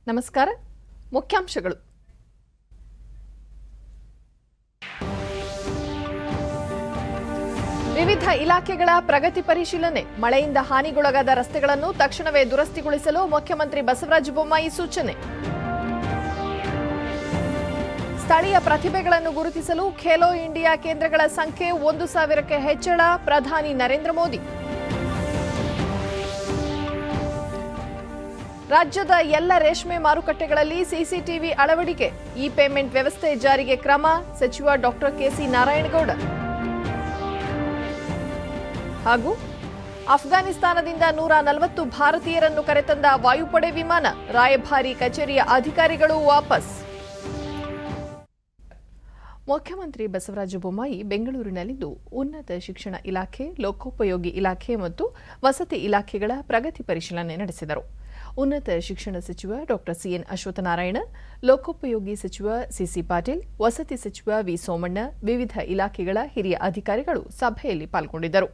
ನಮಸ್ಕಾರ. ಮುಖ್ಯಾಂಶಗಳು. ವಿವಿಧ ಇಲಾಖೆಗಳ ಪ್ರಗತಿ ಪರಿಶೀಲನೆ. ಮಳೆಯಿಂದ ಹಾನಿಗೊಳಗಾದ ರಸ್ತೆಗಳನ್ನು ತಕ್ಷಣವೇ ದುರಸ್ತಿಗೊಳಿಸಲು ಮುಖ್ಯಮಂತ್ರಿ ಬಸವರಾಜ ಬೊಮ್ಮಾಯಿ ಸೂಚನೆ. ಸ್ಥಳೀಯ ಪ್ರತಿಭೆಗಳನ್ನು ಗುರುತಿಸಲು ಖೇಲೋ ಇಂಡಿಯಾ ಕೇಂದ್ರಗಳ ಸಂಖ್ಯೆ 1,000ಕ್ಕೆ ಹೆಚ್ಚಳ. ಪ್ರಧಾನಿ ನರೇಂದ್ರ ಮೋದಿ. ರಾಜ್ಯದ ಎಲ್ಲ ರೇಷ್ಮೆ ಮಾರುಕಟ್ಟೆಗಳಲ್ಲಿ ಸಿಸಿಟಿವಿ ಅಳವಡಿಕೆ. ಇ ಪೇಮೆಂಟ್ ವ್ಯವಸ್ಥೆ ಜಾರಿಗೆ ಕ್ರಮ. ಸಚಿವ ಡಾಕ್ಟರ್ ಕೆಸಿ ನಾರಾಯಣಗೌಡ. ಹಾಗೂ ಅಫ್ಘಾನಿಸ್ತಾನದಿಂದ 140 ಭಾರತೀಯರನ್ನು ಕರೆತಂದ ವಾಯುಪಡೆ ವಿಮಾನ. ರಾಯಭಾರಿ ಕಚೇರಿಯ ಅಧಿಕಾರಿಗಳು ವಾಪಸ್. ಮುಖ್ಯಮಂತ್ರಿ ಬಸವರಾಜ ಬೊಮ್ಮಾಯಿ ಬೆಂಗಳೂರಿನಲ್ಲಿಂದು ಉನ್ನತ ಶಿಕ್ಷಣ ಇಲಾಖೆ, ಲೋಕೋಪಯೋಗಿ ಇಲಾಖೆ ಮತ್ತು ವಸತಿ ಇಲಾಖೆಗಳ ಪ್ರಗತಿ ಪರಿಶೀಲನೆ ನಡೆಸಿದರು. ಉನ್ನತ ಶಿಕ್ಷಣ ಸಚಿವ ಡಾಕ್ಟರ್ ಸಿಎನ್ ಅಶ್ವತ್ಥನಾರಾಯಣ, ಲೋಕೋಪಯೋಗಿ ಸಚಿವ ಸಿಸಿ ಪಾಟೀಲ್, ವಸತಿ ಸಚಿವ ವಿ ಸೋಮಣ್ಣ, ವಿವಿಧ ಇಲಾಖೆಗಳ ಹಿರಿಯ ಅಧಿಕಾರಿಗಳು ಸಭೆಯಲ್ಲಿ ಪಾಲ್ಗೊಂಡಿದ್ದರು.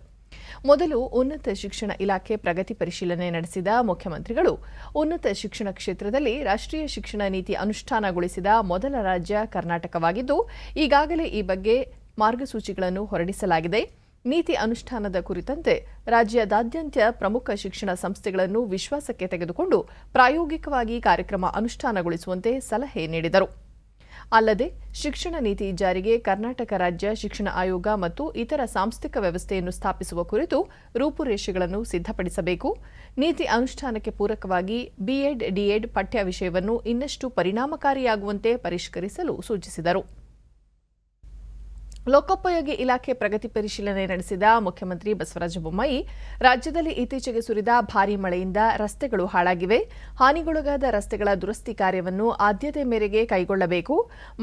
ಮೊದಲು ಉನ್ನತ ಶಿಕ್ಷಣ ಇಲಾಖೆ ಪ್ರಗತಿ ಪರಿಶೀಲನೆ ನಡೆಸಿದ ಮುಖ್ಯಮಂತ್ರಿಗಳು, ಉನ್ನತ ಶಿಕ್ಷಣ ಕ್ಷೇತ್ರದಲ್ಲಿ ರಾಷ್ಟ್ರೀಯ ಶಿಕ್ಷಣ ನೀತಿ ಅನುಷ್ಠಾನಗೊಳಿಸಿದ ಮೊದಲ ರಾಜ್ಯ ಕರ್ನಾಟಕವಾಗಿದ್ದು, ಈಗಾಗಲೇ ಈ ಬಗ್ಗೆ ಮಾರ್ಗಸೂಚಿಗಳನ್ನು ಹೊರಡಿಸಲಾಗಿದೆ. ನೀತಿ ಅನುಷ್ಠಾನದ ಕುರಿತಂತೆ ರಾಜ್ಯದಾದ್ಯಂತ ಪ್ರಮುಖ ಶಿಕ್ಷಣ ಸಂಸ್ಥೆಗಳನ್ನು ವಿಶ್ವಾಸಕ್ಕೆ ತೆಗೆದುಕೊಂಡು ಪ್ರಾಯೋಗಿಕವಾಗಿ ಕಾರ್ಯಕ್ರಮ ಅನುಷ್ಠಾನಗೊಳಿಸುವಂತೆ ಸಲಹೆ ನೀಡಿದರು. ಅಲ್ಲದೆ ಶಿಕ್ಷಣ ನೀತಿ ಜಾರಿಗೆ ಕರ್ನಾಟಕ ರಾಜ್ಯ ಶಿಕ್ಷಣ ಆಯೋಗ ಮತ್ತು ಇತರ ಸಾಂಸ್ಥಿಕ ವ್ಯವಸ್ಥೆಯನ್ನು ಸ್ಥಾಪಿಸುವ ಕುರಿತು ರೂಪುರೇಷೆಗಳನ್ನು ಸಿದ್ಧಪಡಿಸಬೇಕು. ನೀತಿ ಅನುಷ್ಠಾನಕ್ಕೆ ಪೂರಕವಾಗಿ ಬಿಎಡ್, ಡಿಎಡ್ ಪಠ್ಯ ವಿಷಯವನ್ನು ಇನ್ನಷ್ಟು ಪರಿಣಾಮಕಾರಿಯಾಗುವಂತೆ ಪರಿಷ್ಕರಿಸಲು ಸೂಚಿಸಿದರು. ಲೋಕೋಪಯೋಗಿ ಇಲಾಖೆ ಪ್ರಗತಿ ಪರಿಶೀಲನೆ ನಡೆಸಿದ ಮುಖ್ಯಮಂತ್ರಿ ಬಸವರಾಜ ಬೊಮ್ಮಾಯಿ, ರಾಜ್ಯದಲ್ಲಿ ಇತ್ತೀಚೆಗೆ ಸುರಿದ ಭಾರೀ ಮಳೆಯಿಂದ ರಸ್ತೆಗಳು ಹಾಳಾಗಿವೆ. ಹಾನಿಗೊಳಗಾದ ರಸ್ತೆಗಳ ದುರಸ್ತಿ ಕಾರ್ಯವನ್ನು ಆದ್ಯತೆ ಮೇರೆಗೆ ಕೈಗೊಳ್ಳಬೇಕು.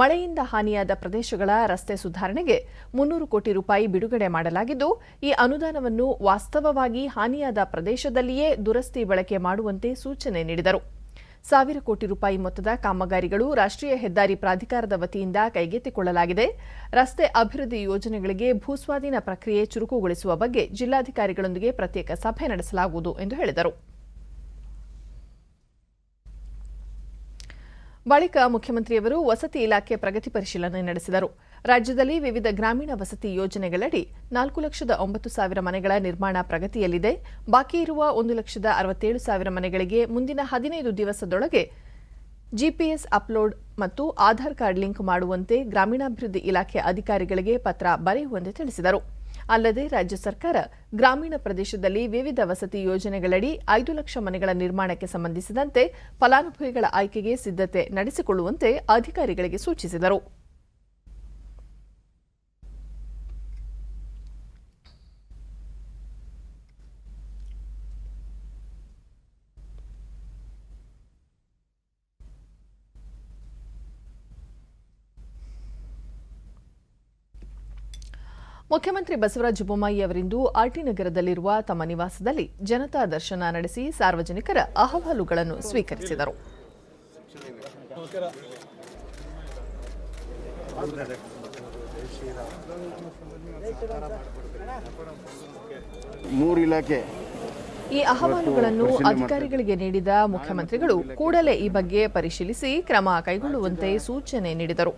ಮಳೆಯಿಂದ ಹಾನಿಯಾದ ಪ್ರದೇಶಗಳ ರಸ್ತೆ ಸುಧಾರಣೆಗೆ 300 ಕೋಟಿ ರೂಪಾಯಿ ಬಿಡುಗಡೆ ಮಾಡಲಾಗಿದ್ದು, ಈ ಅನುದಾನವನ್ನು ವಾಸ್ತವವಾಗಿ ಹಾನಿಯಾದ ಪ್ರದೇಶದಲ್ಲಿಯೇ ದುರಸ್ತಿ ಬಳಕೆ ಮಾಡುವಂತೆ ಸೂಚನೆ ನೀಡಿದರು. 1,000 ಕೋಟಿ ರೂಪಾಯಿ ಮೊತ್ತದ ಕಾಮಗಾರಿಗಳು ರಾಷ್ಟ್ರೀಯ ಹೆದ್ದಾರಿ ಪ್ರಾಧಿಕಾರದ ವತಿಯಿಂದ ಕೈಗೆತ್ತಿಕೊಳ್ಳಲಾಗಿದೆ. ರಸ್ತೆ ಅಭಿವೃದ್ಧಿ ಯೋಜನೆಗಳಿಗೆ ಭೂಸ್ವಾಧೀನ ಪ್ರಕ್ರಿಯೆ ಚುರುಕುಗೊಳಿಸುವ ಬಗ್ಗೆ ಜಿಲ್ಲಾಧಿಕಾರಿಗಳೊಂದಿಗೆ ಪ್ರತ್ಯೇಕ ಸಭೆ ನಡೆಸಲಾಗುವುದು ಎಂದು ಹೇಳಿದರು. ಬಳಿಕ ಮುಖ್ಯಮಂತ್ರಿಯವರು ವಸತಿ ಇಲಾಖೆ ಪ್ರಗತಿ ಪರಿಶೀಲನೆ ನಡೆಸಿದರು. ರಾಜ್ಯದಲ್ಲಿ ವಿವಿಧ ಗ್ರಾಮೀಣ ವಸತಿ ಯೋಜನೆಗಳಡಿ 4,09,000 ಮನೆಗಳ ನಿರ್ಮಾಣ ಪ್ರಗತಿಯಲ್ಲಿದೆ. ಬಾಕಿ ಇರುವ 1,67,000 ಮನೆಗಳಿಗೆ ಮುಂದಿನ 15 ದಿವಸದೊಳಗೆ ಜಿಪಿಎಸ್ ಅಪ್ಲೋಡ್ ಮತ್ತು ಆಧಾರ್ ಕಾರ್ಡ್ ಲಿಂಕ್ ಮಾಡುವಂತೆ ಗ್ರಾಮೀಣಾಭಿವೃದ್ಧಿ ಇಲಾಖೆ ಅಧಿಕಾರಿಗಳಿಗೆ ಪತ್ರ ಬರೆಯುವಂತೆ ತಿಳಿಸಿದರು. ಅಲ್ಲದೆ ರಾಜ್ಯ ಸರ್ಕಾರ ಗ್ರಾಮೀಣ ಪ್ರದೇಶದಲ್ಲಿ ವಿವಿಧ ವಸತಿ ಯೋಜನೆಗಳಡಿ 5 ಲಕ್ಷ ಮನೆಗಳ ನಿರ್ಮಾಣಕ್ಕೆ ಸಂಬಂಧಿಸಿದಂತೆ ಫಲಾನುಭವಿಗಳ ಆಯ್ಕೆಗೆ ಸಿದ್ಧತೆ ನಡೆಸಿಕೊಳ್ಳುವಂತೆ ಅಧಿಕಾರಿಗಳಿಗೆ ಸೂಚಿಸಿದರು. ಮುಖ್ಯಮಂತ್ರಿ ಬಸವರಾಜ ಬೊಮ್ಮಾಯಿ ಅವರಿಂದು ಆರ್ಟಿ ನಗರದಲ್ಲಿರುವ ತಮ್ಮ ನಿವಾಸದಲ್ಲಿ ಜನತಾ ದರ್ಶನ ನಡೆಸಿ ಸಾರ್ವಜನಿಕರ ಅಹವಾಲುಗಳನ್ನು ಸ್ವೀಕರಿಸಿದರು. ಈ ಅಹವಾಲುಗಳನ್ನು ಅಧಿಕಾರಿಗಳಿಗೆ ನೀಡಿದ ಮುಖ್ಯಮಂತ್ರಿಗಳು ಕೂಡಲೇ ಈ ಬಗ್ಗೆ ಪರಿಶೀಲಿಸಿ ಕ್ರಮ ಕೈಗೊಳ್ಳುವಂತೆ ಸೂಚನೆ ನೀಡಿದರು.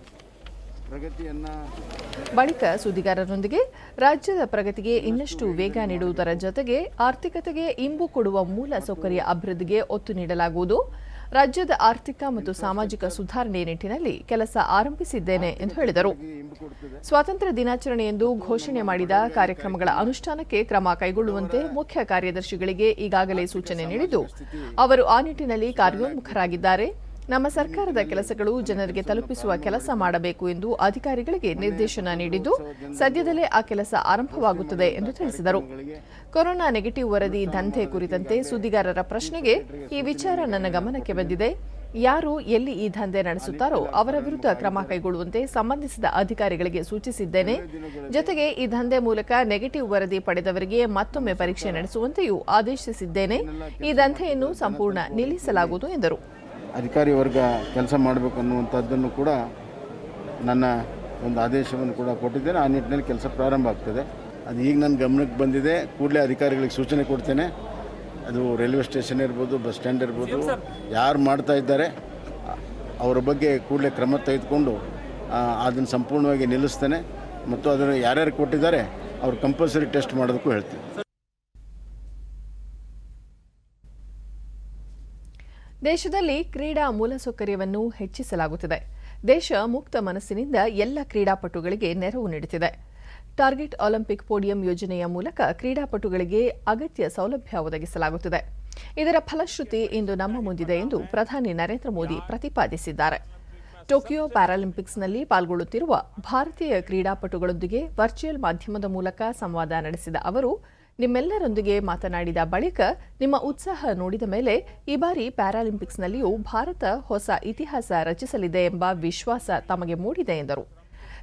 ಬಳಿಕ ಸುದ್ದಿಗಾರರೊಂದಿಗೆ ರಾಜ್ಯದ ಪ್ರಗತಿಗೆ ಇನ್ನಷ್ಟು ವೇಗ ನೀಡುವುದರ ಜೊತೆಗೆ ಆರ್ಥಿಕತೆಗೆ ಇಂಬು ಕೊಡುವ ಮೂಲ ಸೌಕರ್ಯ ಅಭಿವೃದ್ಧಿಗೆ ಒತ್ತು ನೀಡಲಾಗುವುದು. ರಾಜ್ಯದ ಆರ್ಥಿಕ ಮತ್ತು ಸಾಮಾಜಿಕ ಸುಧಾರಣೆ ನಿಟ್ಟಿನಲ್ಲಿ ಕೆಲಸ ಆರಂಭಿಸಿದ್ದೇನೆ ಎಂದು ಹೇಳಿದರು. ಸ್ವಾತಂತ್ರ್ಯ ದಿನಾಚರಣೆಯಂದು ಘೋಷಣೆ ಮಾಡಿದ ಕಾರ್ಯಕ್ರಮಗಳ ಅನುಷ್ಠಾನಕ್ಕೆ ಕ್ರಮ ಕೈಗೊಳ್ಳುವಂತೆ ಮುಖ್ಯ ಕಾರ್ಯದರ್ಶಿಗಳಿಗೆ ಈಗಾಗಲೇ ಸೂಚನೆ ನೀಡಿದ್ದು, ಅವರು ಆ ನಿಟ್ಟಿನಲ್ಲಿ ಕಾರ್ಯೋನ್ಮುಖರಾಗಿದ್ದಾರೆ. ನಮ್ಮ ಸರ್ಕಾರದ ಕೆಲಸಗಳು ಜನರಿಗೆ ತಲುಪಿಸುವ ಕೆಲಸ ಮಾಡಬೇಕು ಎಂದು ಅಧಿಕಾರಿಗಳಿಗೆ ನಿರ್ದೇಶನ ನೀಡಿದ್ದು, ಸದ್ಯದಲ್ಲೇ ಆ ಕೆಲಸ ಆರಂಭವಾಗುತ್ತದೆ ಎಂದು ತಿಳಿಸಿದರು. ಕೊರೋನಾ ನೆಗೆಟಿವ್ ವರದಿ ದಂಧೆ ಕುರಿತಂತೆ ಸುದ್ದಿಗಾರರ ಪ್ರಶ್ನೆಗೆ, ಈ ವಿಚಾರ ನನ್ನ ಗಮನಕ್ಕೆ ಬಂದಿದೆ. ಯಾರು ಎಲ್ಲಿ ಈ ದಂಧೆ ನಡೆಸುತ್ತಾರೋ ಅವರ ವಿರುದ್ಧ ಕ್ರಮ ಕೈಗೊಳ್ಳುವಂತೆ ಸಂಬಂಧಿಸಿದ ಅಧಿಕಾರಿಗಳಿಗೆ ಸೂಚಿಸಿದ್ದೇನೆ. ಜೊತೆಗೆ ಈ ದಂಧೆ ಮೂಲಕ ನೆಗೆಟಿವ್ ವರದಿ ಪಡೆದವರಿಗೆ ಮತ್ತೊಮ್ಮೆ ಪರೀಕ್ಷೆ ನಡೆಸುವಂತೆಯೂ ಆದೇಶಿಸಿದ್ದೇನೆ. ಈ ದಂಧೆಯನ್ನು ಸಂಪೂರ್ಣ ನಿಲ್ಲಿಸಲಾಗುವುದು ಎಂದರು. ಅಧಿಕಾರಿ ವರ್ಗ ಕೆಲಸ ಮಾಡಬೇಕು ಅನ್ನುವಂಥದ್ದನ್ನು ಕೂಡ ನನ್ನ ಒಂದು ಆದೇಶವನ್ನು ಕೂಡ ಕೊಟ್ಟಿದ್ದೇನೆ. ಆ ನಿಟ್ಟಿನಲ್ಲಿ ಕೆಲಸ ಪ್ರಾರಂಭ ಆಗ್ತದೆ. ಅದು ಈಗ ನನ್ನ ಗಮನಕ್ಕೆ ಬಂದಿದೆ. ಕೂಡಲೇ ಅಧಿಕಾರಿಗಳಿಗೆ ಸೂಚನೆ ಕೊಡ್ತೇನೆ. ಅದು ರೈಲ್ವೆ ಸ್ಟೇಷನ್ ಇರ್ಬೋದು, ಬಸ್ ಸ್ಟ್ಯಾಂಡ್ ಇರ್ಬೋದು, ಯಾರು ಮಾಡ್ತಾ ಇದ್ದಾರೆ ಅವರ ಬಗ್ಗೆ ಕೂಡಲೇ ಕ್ರಮ ತೆಗೆದುಕೊಂಡು ಅದನ್ನು ಸಂಪೂರ್ಣವಾಗಿ ನಿಲ್ಲಿಸ್ತೇನೆ ಮತ್ತು ಅದನ್ನು ಯಾರ್ಯಾರು ಕೊಟ್ಟಿದ್ದಾರೆ ಅವ್ರು ಕಂಪಲ್ಸರಿ ಟೆಸ್ಟ್ ಮಾಡೋದಕ್ಕೂ ಹೇಳ್ತೀನಿ. ದೇಶದಲ್ಲಿ ಕ್ರೀಡಾ ಮೂಲಸೌಕರ್ಯವನ್ನು ಹೆಚ್ಚಿಸಲಾಗುತ್ತಿದೆ. ದೇಶ ಮುಕ್ತ ಮನಸ್ಸಿನಿಂದ ಎಲ್ಲ ಕ್ರೀಡಾಪಟುಗಳಿಗೆ ನೆರವು ನೀಡುತ್ತಿದೆ. ಟಾರ್ಗೆಟ್ ಒಲಿಂಪಿಕ್ ಪೋಡಿಯಂ ಯೋಜನೆಯ ಮೂಲಕ ಕ್ರೀಡಾಪಟುಗಳಿಗೆ ಅಗತ್ಯ ಸೌಲಭ್ಯ ಒದಗಿಸಲಾಗುತ್ತಿದೆ. ಇದರ ಫಲಶ್ರುತಿ ಇಂದು ನಮ್ಮ ಮುಂದಿದೆ ಎಂದು ಪ್ರಧಾನಿ ನರೇಂದ್ರ ಮೋದಿ ಪ್ರತಿಪಾದಿಸಿದ್ದಾರೆ. ಟೋಕಿಯೋ ಪ್ಯಾರಾಲಿಂಪಿಕ್ಸ್ನಲ್ಲಿ ಪಾಲ್ಗೊಳ್ಳುತ್ತಿರುವ ಭಾರತೀಯ ಕ್ರೀಡಾಪಟುಗಳೊಂದಿಗೆ ವರ್ಚುವಲ್ ಮಾಧ್ಯಮದ ಮೂಲಕ ಸಂವಾದ ನಡೆಸಿದ ಅವರು, ನಿಮ್ಮೆಲ್ಲರೊಂದಿಗೆ ಮಾತನಾಡಿದ ಬಳಿಕ ನಿಮ್ಮ ಉತ್ಸಾಹ ನೋಡಿದ ಮೇಲೆ ಈ ಬಾರಿ ಪ್ಯಾರಾಲಿಂಪಿಕ್ಸ್ನಲ್ಲಿಯೂ ಭಾರತ ಹೊಸ ಇತಿಹಾಸ ರಚಿಸಲಿದೆ ಎಂಬ ವಿಶ್ವಾಸ ತಮಗೆ ಮೂಡಿದೆ ಎಂದರು.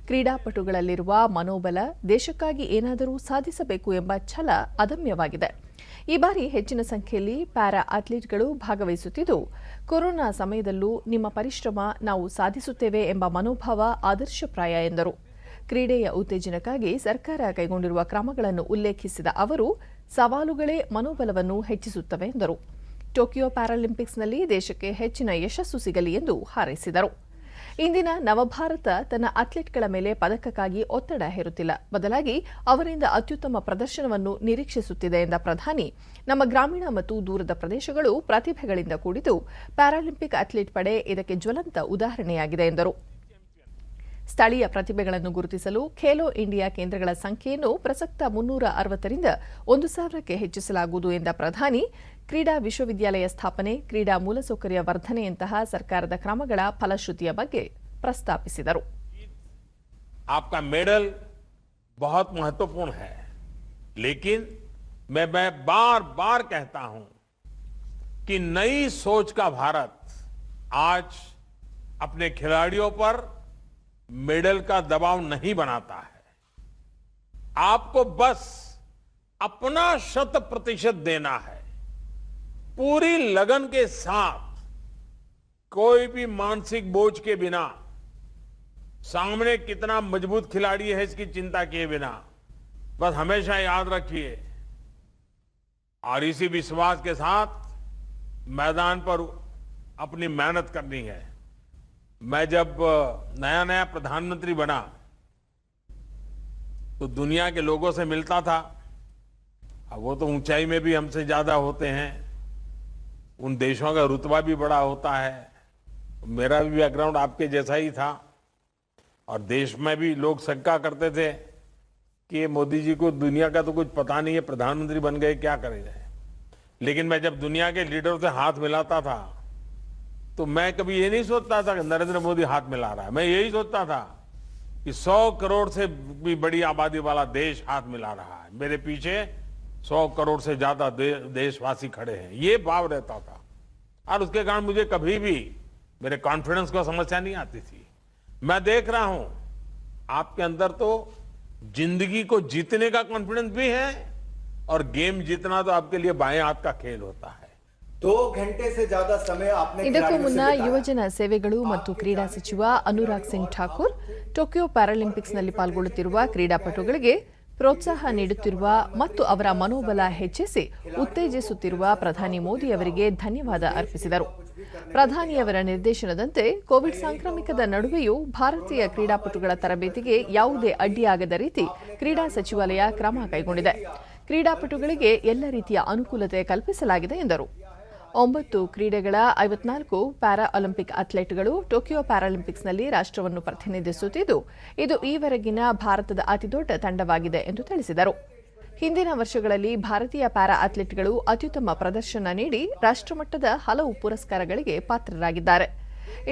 ಕ್ರೀಡಾಪಟುಗಳಲ್ಲಿರುವ ಮನೋಬಲ, ದೇಶಕ್ಕಾಗಿ ಏನಾದರೂ ಸಾಧಿಸಬೇಕು ಎಂಬ ಛಲ ಅದಮ್ಯವಾಗಿದೆ. ಈ ಬಾರಿ ಹೆಚ್ಚಿನ ಸಂಖ್ಯೆಯಲ್ಲಿ ಪ್ಯಾರಾ ಅಥ್ಲೀಟ್ಗಳು ಭಾಗವಹಿಸುತ್ತಿದ್ದು, ಕೊರೋನಾ ಸಮಯದಲ್ಲೂ ನಿಮ್ಮ ಪರಿಶ್ರಮ ನಾವು ಸಾಧಿಸುತ್ತೇವೆ ಎಂಬ ಮನೋಭಾವ ಆದರ್ಶಪ್ರಾಯ ಎಂದರು. ಕ್ರೀಡೆಯ ಉತ್ತೇಜನಕ್ಕಾಗಿ ಸರ್ಕಾರ ಕೈಗೊಂಡಿರುವ ಕ್ರಮಗಳನ್ನು ಉಲ್ಲೇಖಿಸಿದ ಅವರು, ಸವಾಲುಗಳೇ ಮನೋಬಲವನ್ನು ಹೆಚ್ಚಿಸುತ್ತವೆ ಎಂದರು. ಟೋಕಿಯೋ ಪ್ಯಾರಾಲಿಂಪಿಕ್ಸ್ನಲ್ಲಿ ದೇಶಕ್ಕೆ ಹೆಚ್ಚಿನ ಯಶಸ್ಸು ಸಿಗಲಿ ಎಂದು ಹಾರೈಸಿದರು. ಇಂದಿನ ನವಭಾರತ ತನ್ನ ಅಥ್ಲೀಟ್ಗಳ ಮೇಲೆ ಪದಕಕ್ಕಾಗಿ ಒತ್ತಡ ಹೇರುತ್ತಿಲ್ಲ, ಬದಲಾಗಿ ಅವರಿಂದ ಅತ್ಯುತ್ತಮ ಪ್ರದರ್ಶನವನ್ನು ನಿರೀಕ್ಷಿಸುತ್ತಿದೆ ಎಂದ ಪ್ರಧಾನಿ, ನಮ್ಮ ಗ್ರಾಮೀಣ ಮತ್ತು ದೂರದ ಪ್ರದೇಶಗಳು ಪ್ರತಿಭೆಗಳಿಂದ ಕೂಡಿದ್ದು ಪ್ಯಾರಾಲಿಂಪಿಕ್ ಅಥ್ಲೀಟ್ ಪಡೆ ಇದಕ್ಕೆ ಜ್ವಲಂತ ಉದಾಹರಣೆಯಾಗಿದೆ ಎಂದರು. ಸ್ಥಳೀಯ ಪ್ರತಿಭೆಗಳನ್ನು ಗುರುತಿಸಲು ಖೇಲೋ ಇಂಡಿಯಾ ಕೇಂದ್ರಗಳ ಸಂಖ್ಯೆಯನ್ನು ಪ್ರಸಕ್ತ 360ರಿಂದ 1000ಕ್ಕೆ ಹೆಚ್ಚಿಸಲಾಗುವುದು ಎಂದ ಪ್ರಧಾನಿ, ಕ್ರೀಡಾ ವಿಶ್ವವಿದ್ಯಾಲಯ ಸ್ಥಾಪನೆ, ಕ್ರೀಡಾ ಮೂಲಸೌಕರ್ಯ ವರ್ಧನೆಯಂತಹ ಸರ್ಕಾರದ ಕ್ರಮಗಳ ಫಲಶ್ರುತಿಯ ಬಗ್ಗೆ ಪ್ರಸ್ತಾಪಿಸಿದರು. आपका मेडल बहुत महत्वपूर्ण है, लेकिन मैं बार-बार कहता हूं कि नई सोच का भारत आज अपने खिलाड़ियों पर मेडल का दबाव नहीं बनाता है. आपको बस अपना 100% देना है, पूरी लगन के साथ, कोई भी मानसिक बोझ के बिना, सामने कितना मजबूत खिलाड़ी है इसकी चिंता किए बिना. बस हमेशा याद रखिए और इसी विश्वास के साथ मैदान पर अपनी मेहनत करनी है. मैं जब नया नया प्रधानमंत्री बना तो दुनिया के लोगों से मिलता था. अब वो तो ऊंचाई में भी हमसे ज्यादा होते हैं, उन देशों का रुतबा भी बड़ा होता है. मेरा भी बैकग्राउंड आपके जैसा ही था और देश में भी लोग शंका करते थे कि ये मोदी जी को दुनिया का तो कुछ पता नहीं है, प्रधानमंत्री बन गए क्या करेंगे. लेकिन मैं जब दुनिया के लीडरों से हाथ मिलाता था तो मैं कभी ये नहीं सोचता था कि नरेंद्र मोदी हाथ मिला रहा है. मैं यही सोचता था कि 100 करोड़ से भी बड़ी आबादी वाला देश हाथ मिला रहा है, मेरे पीछे 100 करोड़ से ज्यादा देशवासी खड़े हैं. ये भाव रहता था और उसके कारण मुझे कभी भी मेरे कॉन्फिडेंस को समस्या नहीं आती थी. मैं देख रहा हूं आपके अंदर तो जिंदगी को जीतने का कॉन्फिडेंस भी है और गेम जीतना तो आपके लिए बाएं हाथ का खेल होता है. 2 घंटे से ज्यादा समय आपने ಇದಕ್ಕೂ ಮುನ್ನ ಯುವಜನ ಸೇವೆಗಳು ಮತ್ತು ಕ್ರೀಡಾ ಸಚಿವ ಅನುರಾಗ್ ಸಿಂಗ್ ಠಾಕೂರ್ ಟೋಕಿಯೋ ಪ್ಯಾರಾಲಿಂಪಿಕ್ಸ್ನಲ್ಲಿ ಪಾಲ್ಗೊಳ್ಳುತ್ತಿರುವ ಕ್ರೀಡಾಪಟುಗಳಿಗೆ ಪ್ರೋತ್ಸಾಹ ನೀಡುತ್ತಿರುವ ಮತ್ತು ಅವರ ಮನೋಬಲ ಹೆಚ್ಚಿಸಿ ಉತ್ತೇಜಿಸುತ್ತಿರುವ ಪ್ರಧಾನಿ ಮೋದಿ ಅವರಿಗೆ ಧನ್ಯವಾದ ಅರ್ಪಿಸಿದರು. ಪ್ರಧಾನಿಯವರ ನಿರ್ದೇಶನದಂತೆ ಕೋವಿಡ್ ಸಾಂಕ್ರಾಮಿಕದ ನಡುವೆಯೂ ಭಾರತೀಯ ಕ್ರೀಡಾಪಟುಗಳ ತರಬೇತಿಗೆ ಯಾವುದೇ ಅಡ್ಡಿಯಾಗದ ರೀತಿ ಕ್ರೀಡಾ ಸಚಿವಾಲಯ ಕ್ರಮ ಕೈಗೊಂಡಿದೆ. ಕ್ರೀಡಾಪಟುಗಳಿಗೆ ಎಲ್ಲ ರೀತಿಯ ಅನುಕೂಲತೆ ಕಲ್ಪಿಸಲಾಗಿದೆ ಎಂದರು. 9 ಕ್ರೀಡೆಗಳ 54 ಪ್ಯಾರಾ ಒಲಿಂಪಿಕ್ ಅಥ್ಲೀಟ್ಗಳು ಟೋಕಿಯೋ ಪ್ಯಾರಾಲಿಂಪಿಕ್ಸ್ನಲ್ಲಿ ರಾಷ್ಟ್ರವನ್ನು ಪ್ರತಿನಿಧಿಸುತ್ತಿದ್ದು, ಇದು ಈವರೆಗಿನ ಭಾರತದ ಅತಿದೊಡ್ಡ ತಂಡವಾಗಿದೆ ಎಂದು ತಿಳಿಸಿದರು. ಹಿಂದಿನ ವರ್ಷಗಳಲ್ಲಿ ಭಾರತೀಯ ಪ್ಯಾರಾ ಅಥ್ಲೀಟ್ಗಳು ಅತ್ಯುತ್ತಮ ಪ್ರದರ್ಶನ ನೀಡಿ ರಾಷ್ಟ್ರಮಟ್ಟದ ಹಲವು ಪುರಸ್ಕಾರಗಳಿಗೆ ಪಾತ್ರರಾಗಿದ್ದಾರೆ.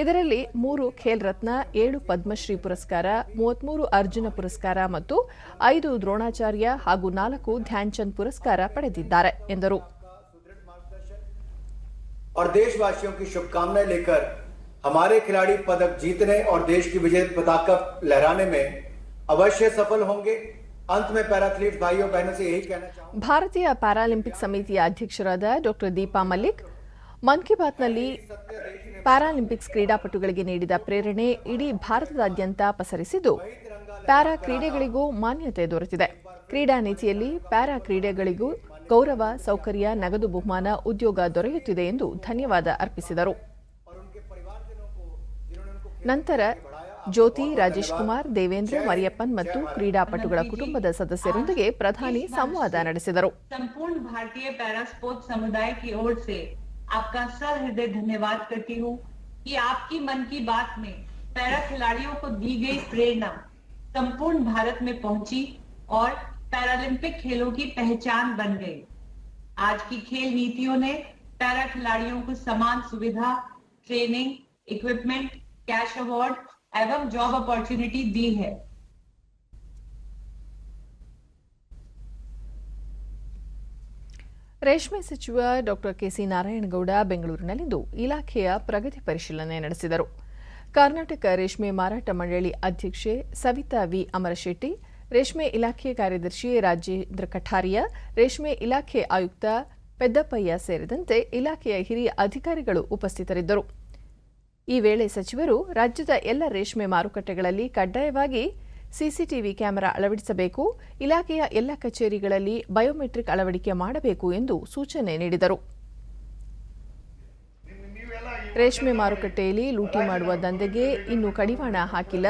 ಇದರಲ್ಲಿ 3 ಖೇಲ್ ರತ್ನ, 7 ಪದ್ಮಶ್ರೀ ಪುರಸ್ಕಾರ, 33 ಅರ್ಜುನ ಪುರಸ್ಕಾರ ಮತ್ತು 5 ದ್ರೋಣಾಚಾರ್ಯ ಹಾಗೂ 4 ಧ್ಯಾನ್ ಚಂದ್ ಪುರಸ್ಕಾರ ಪಡೆದಿದ್ದಾರೆ ಎಂದರು. और देशवासियों की शुभकामनाएं लेकर हमारे खिलाड़ी पदक जीतने और देश की विजय पताका लहराने में अवश्य सफल होंगे. अंत में पैराथलीट भाइयों बहनों से यही कहना चाहूंगा. ಭಾರತೀಯ ಪ್ಯಾರಾಲಿಂಪಿಕ್ ಸಮಿತಿಯ ಅಧ್ಯಕ್ಷರಾದ ಡಾಕ್ಟರ್ ದೀಪಾ ಮಲ್ಲಿಕ್ ಮನ್ ಕಿ ಬಾತ್ನಲ್ಲಿ ಪ್ಯಾರಾಲಿಂಪಿಕ್ಸ್ ಕ್ರೀಡಾಪಟುಗಳಿಗೆ ನೀಡಿದ ಪ್ರೇರಣೆ ಇಡೀ ಭಾರತದಾದ್ಯಂತ ಪಸರಿಸಿದ್ದು, ಪ್ಯಾರಾ ಕ್ರೀಡೆಗಳಿಗೂ ಮಾನ್ಯತೆ ದೊರೆತಿದೆ. ಕ್ರೀಡಾ ನೀತಿಯಲ್ಲಿ ಪ್ಯಾರಾ ಕ್ರೀಡೆಗಳಿಗೂ ಗೌರವ, ಸೌಕರ್ಯ, ನಗದು ಬಹುಮಾನ, ಉದ್ಯೋಗ ದೊರೆಯುತ್ತಿದೆ ಎಂದು ಧನ್ಯವಾದ ಅರ್ಪಿಸಿದರು. ನಂತರ ಜ್ಯೋತಿ, ರಾಜೇಶ್ ಕುಮಾರ್, ದೇವೇಂದ್ರ, ಮರಿಯಪ್ಪನ್ ಮತ್ತು ಕ್ರೀಡಾಪಟುಗಳ ಕುಟುಂಬದ ಸದಸ್ಯರೊಂದಿಗೆ ಪ್ರಧಾನಿ ಸಂವಾದ ನಡೆಸಿದರು. संपूर्ण भारतीय पैरा स्पोर्ट्स समुदाय की ओर से आपका सहृदय धन्यवाद करती हूँ कि आपकी मन की बात में पैरा खिलाड़ियों को दी गई प्रेरणा संपूर्ण भारत में पहुंची और पैरालंपिक खेलों की पहचान बन गई। आज की खेल नीतियों ने पैरा खिलाड़ियों को समान सुविधा, ट्रेनिंग, इक्विपमेंट, कैश अवार्ड एवं जॉब अपॉर्चुनिटी दी है। ರೇಷ್ಮೆ ಸಚಿವ ಡಾಕ್ಟರ್ ಕೆಸಿ ನಾರಾಯಣಗೌಡ ಬೆಂಗಳೂರಿನಲ್ಲಿಂದು ಇಲಾಖೆಯ ಪ್ರಗತಿ ಪರಿಶೀಲನೆ ನಡೆಸಿದರು. ಕರ್ನಾಟಕ ರೇಷ್ಮೆ ಮಾರಾಟ ಮಂಡಳಿ ಅಧ್ಯಕ್ಷೆ ಸವಿತಾ ವಿ ಅಮರಶೆಟ್ಟಿ, ರೇಷ್ಮೆ ಇಲಾಖೆ ಕಾರ್ಯದರ್ಶಿ ರಾಜೇಂದ್ರ ಕಠಾರಿಯಾ, ರೇಷ್ಮೆ ಇಲಾಖೆ ಆಯುಕ್ತ ಪೆದ್ದಪ್ಪಯ್ಯ ಸೇರಿದಂತೆ ಇಲಾಖೆಯ ಹಿರಿಯ ಅಧಿಕಾರಿಗಳು ಉಪಸ್ಥಿತರಿದ್ದರು. ಈ ವೇಳೆ ಸಚಿವರು ರಾಜ್ಯದ ಎಲ್ಲ ರೇಷ್ಮೆ ಮಾರುಕಟ್ಟೆಗಳಲ್ಲಿ ಕಡ್ಡಾಯವಾಗಿ ಸಿಸಿಟಿವಿ ಕ್ಯಾಮೆರಾ ಅಳವಡಿಸಬೇಕು, ಇಲಾಖೆಯ ಎಲ್ಲ ಕಚೇರಿಗಳಲ್ಲಿ ಬಯೋಮೆಟ್ರಿಕ್ ಅಳವಡಿಕೆ ಮಾಡಬೇಕು ಎಂದು ಸೂಚನೆ ನೀಡಿದರು. ರೇಷ್ಮೆ ಮಾರುಕಟ್ಟೆಯಲ್ಲಿ ಲೂಟಿ ಮಾಡುವ ದಂಧೆಗೆ ಇನ್ನೂ ಕಡಿವಾಣ ಹಾಕಿಲ್ಲ.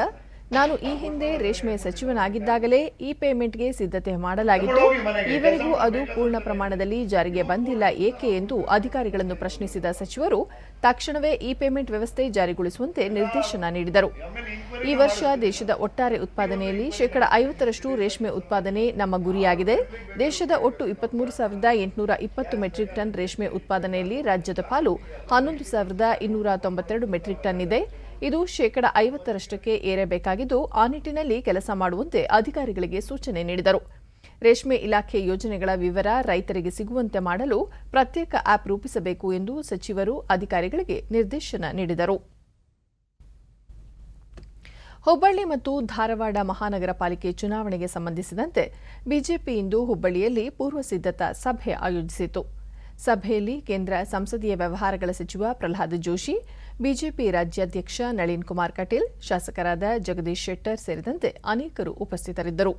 ನಾನು ಈ ಹಿಂದೆ ರೇಷ್ಮೆ ಸಚಿವನಾಗಿದ್ದಾಗಲೇ ಇ ಪೇಮೆಂಟ್ಗೆ ಸಿದ್ಧತೆ ಮಾಡಲಾಗಿತ್ತು. ಈವರೆಗೂ ಅದು ಪೂರ್ಣ ಪ್ರಮಾಣದಲ್ಲಿ ಜಾರಿಗೆ ಬಂದಿಲ್ಲ ಏಕೆ ಎಂದು ಅಧಿಕಾರಿಗಳನ್ನು ಪ್ರಶ್ನಿಸಿದ ಸಚಿವರು ತಕ್ಷಣವೇ ಇ ಪೇಮೆಂಟ್ ವ್ಯವಸ್ಥೆ ಜಾರಿಗೊಳಿಸುವಂತೆ ನಿರ್ದೇಶನ ನೀಡಿದರು. ಈ ವರ್ಷ ದೇಶದ ಒಟ್ಟಾರೆ ಉತ್ಪಾದನೆಯಲ್ಲಿ 50% ರೇಷ್ಮೆ ಉತ್ಪಾದನೆ ನಮ್ಮ ಗುರಿಯಾಗಿದೆ. ದೇಶದ ಒಟ್ಟು 23,820 ಮೆಟ್ರಿಕ್ ಟನ್ ರೇಷ್ಮೆ ಉತ್ಪಾದನೆಯಲ್ಲಿ ರಾಜ್ಯದ ಪಾಲು 11,292 ಮೆಟ್ರಿಕ್ ಟನ್ ಇದೆ. ಇದು 50% ಏರಬೇಕಾಗಿದ್ದು ಆ ನಿಟ್ಟಿನಲ್ಲಿ ಕೆಲಸ ಮಾಡುವಂತೆ ಅಧಿಕಾರಿಗಳಿಗೆ ಸೂಚನೆ ನೀಡಿದರು. ರೇಷ್ಮೆ ಇಲಾಖೆ ಯೋಜನೆಗಳ ವಿವರ ರೈತರಿಗೆ ಸಿಗುವಂತೆ ಮಾಡಲು ಪ್ರತ್ಯೇಕ ಆಪ್ ರೂಪಿಸಬೇಕು ಎಂದು ಸಚಿವರು ಅಧಿಕಾರಿಗಳಿಗೆ ನಿರ್ದೇಶನ ನೀಡಿದರು. ಹುಬ್ಬಳ್ಳಿ ಮತ್ತು ಧಾರವಾಡ ಮಹಾನಗರ ಪಾಲಿಕೆ ಚುನಾವಣೆಗೆ ಸಂಬಂಧಿಸಿದಂತೆ ಬಿಜೆಪಿ ಇಂದು ಹುಬ್ಬಳ್ಳಿಯಲ್ಲಿ ಪೂರ್ವ ಸಿದ್ಧತಾ ಸಭೆ ಆಯೋಜಿಸಿತು. ಸಭೆಯಲ್ಲಿ ಕೇಂದ್ರ ಸಂಸದೀಯ ವ್ಯವಹಾರಗಳ ಸಚಿವ ಪ್ರಹ್ಲಾದ್ ಜೋಶಿ, ಬಿಜೆಪಿ ರಾಜ್ಯಾಧ್ಯಕ್ಷ ನಳಿನ್ ಕುಮಾರ್ ಕಟೀಲ್, ಶಾಸಕರಾದ ಜಗದೀಶ್ ಶೆಟ್ಟರ್ ಸೇರಿದಂತೆ ಅನೇಕರು ಉಪಸ್ಥಿತರಿದ್ದರು.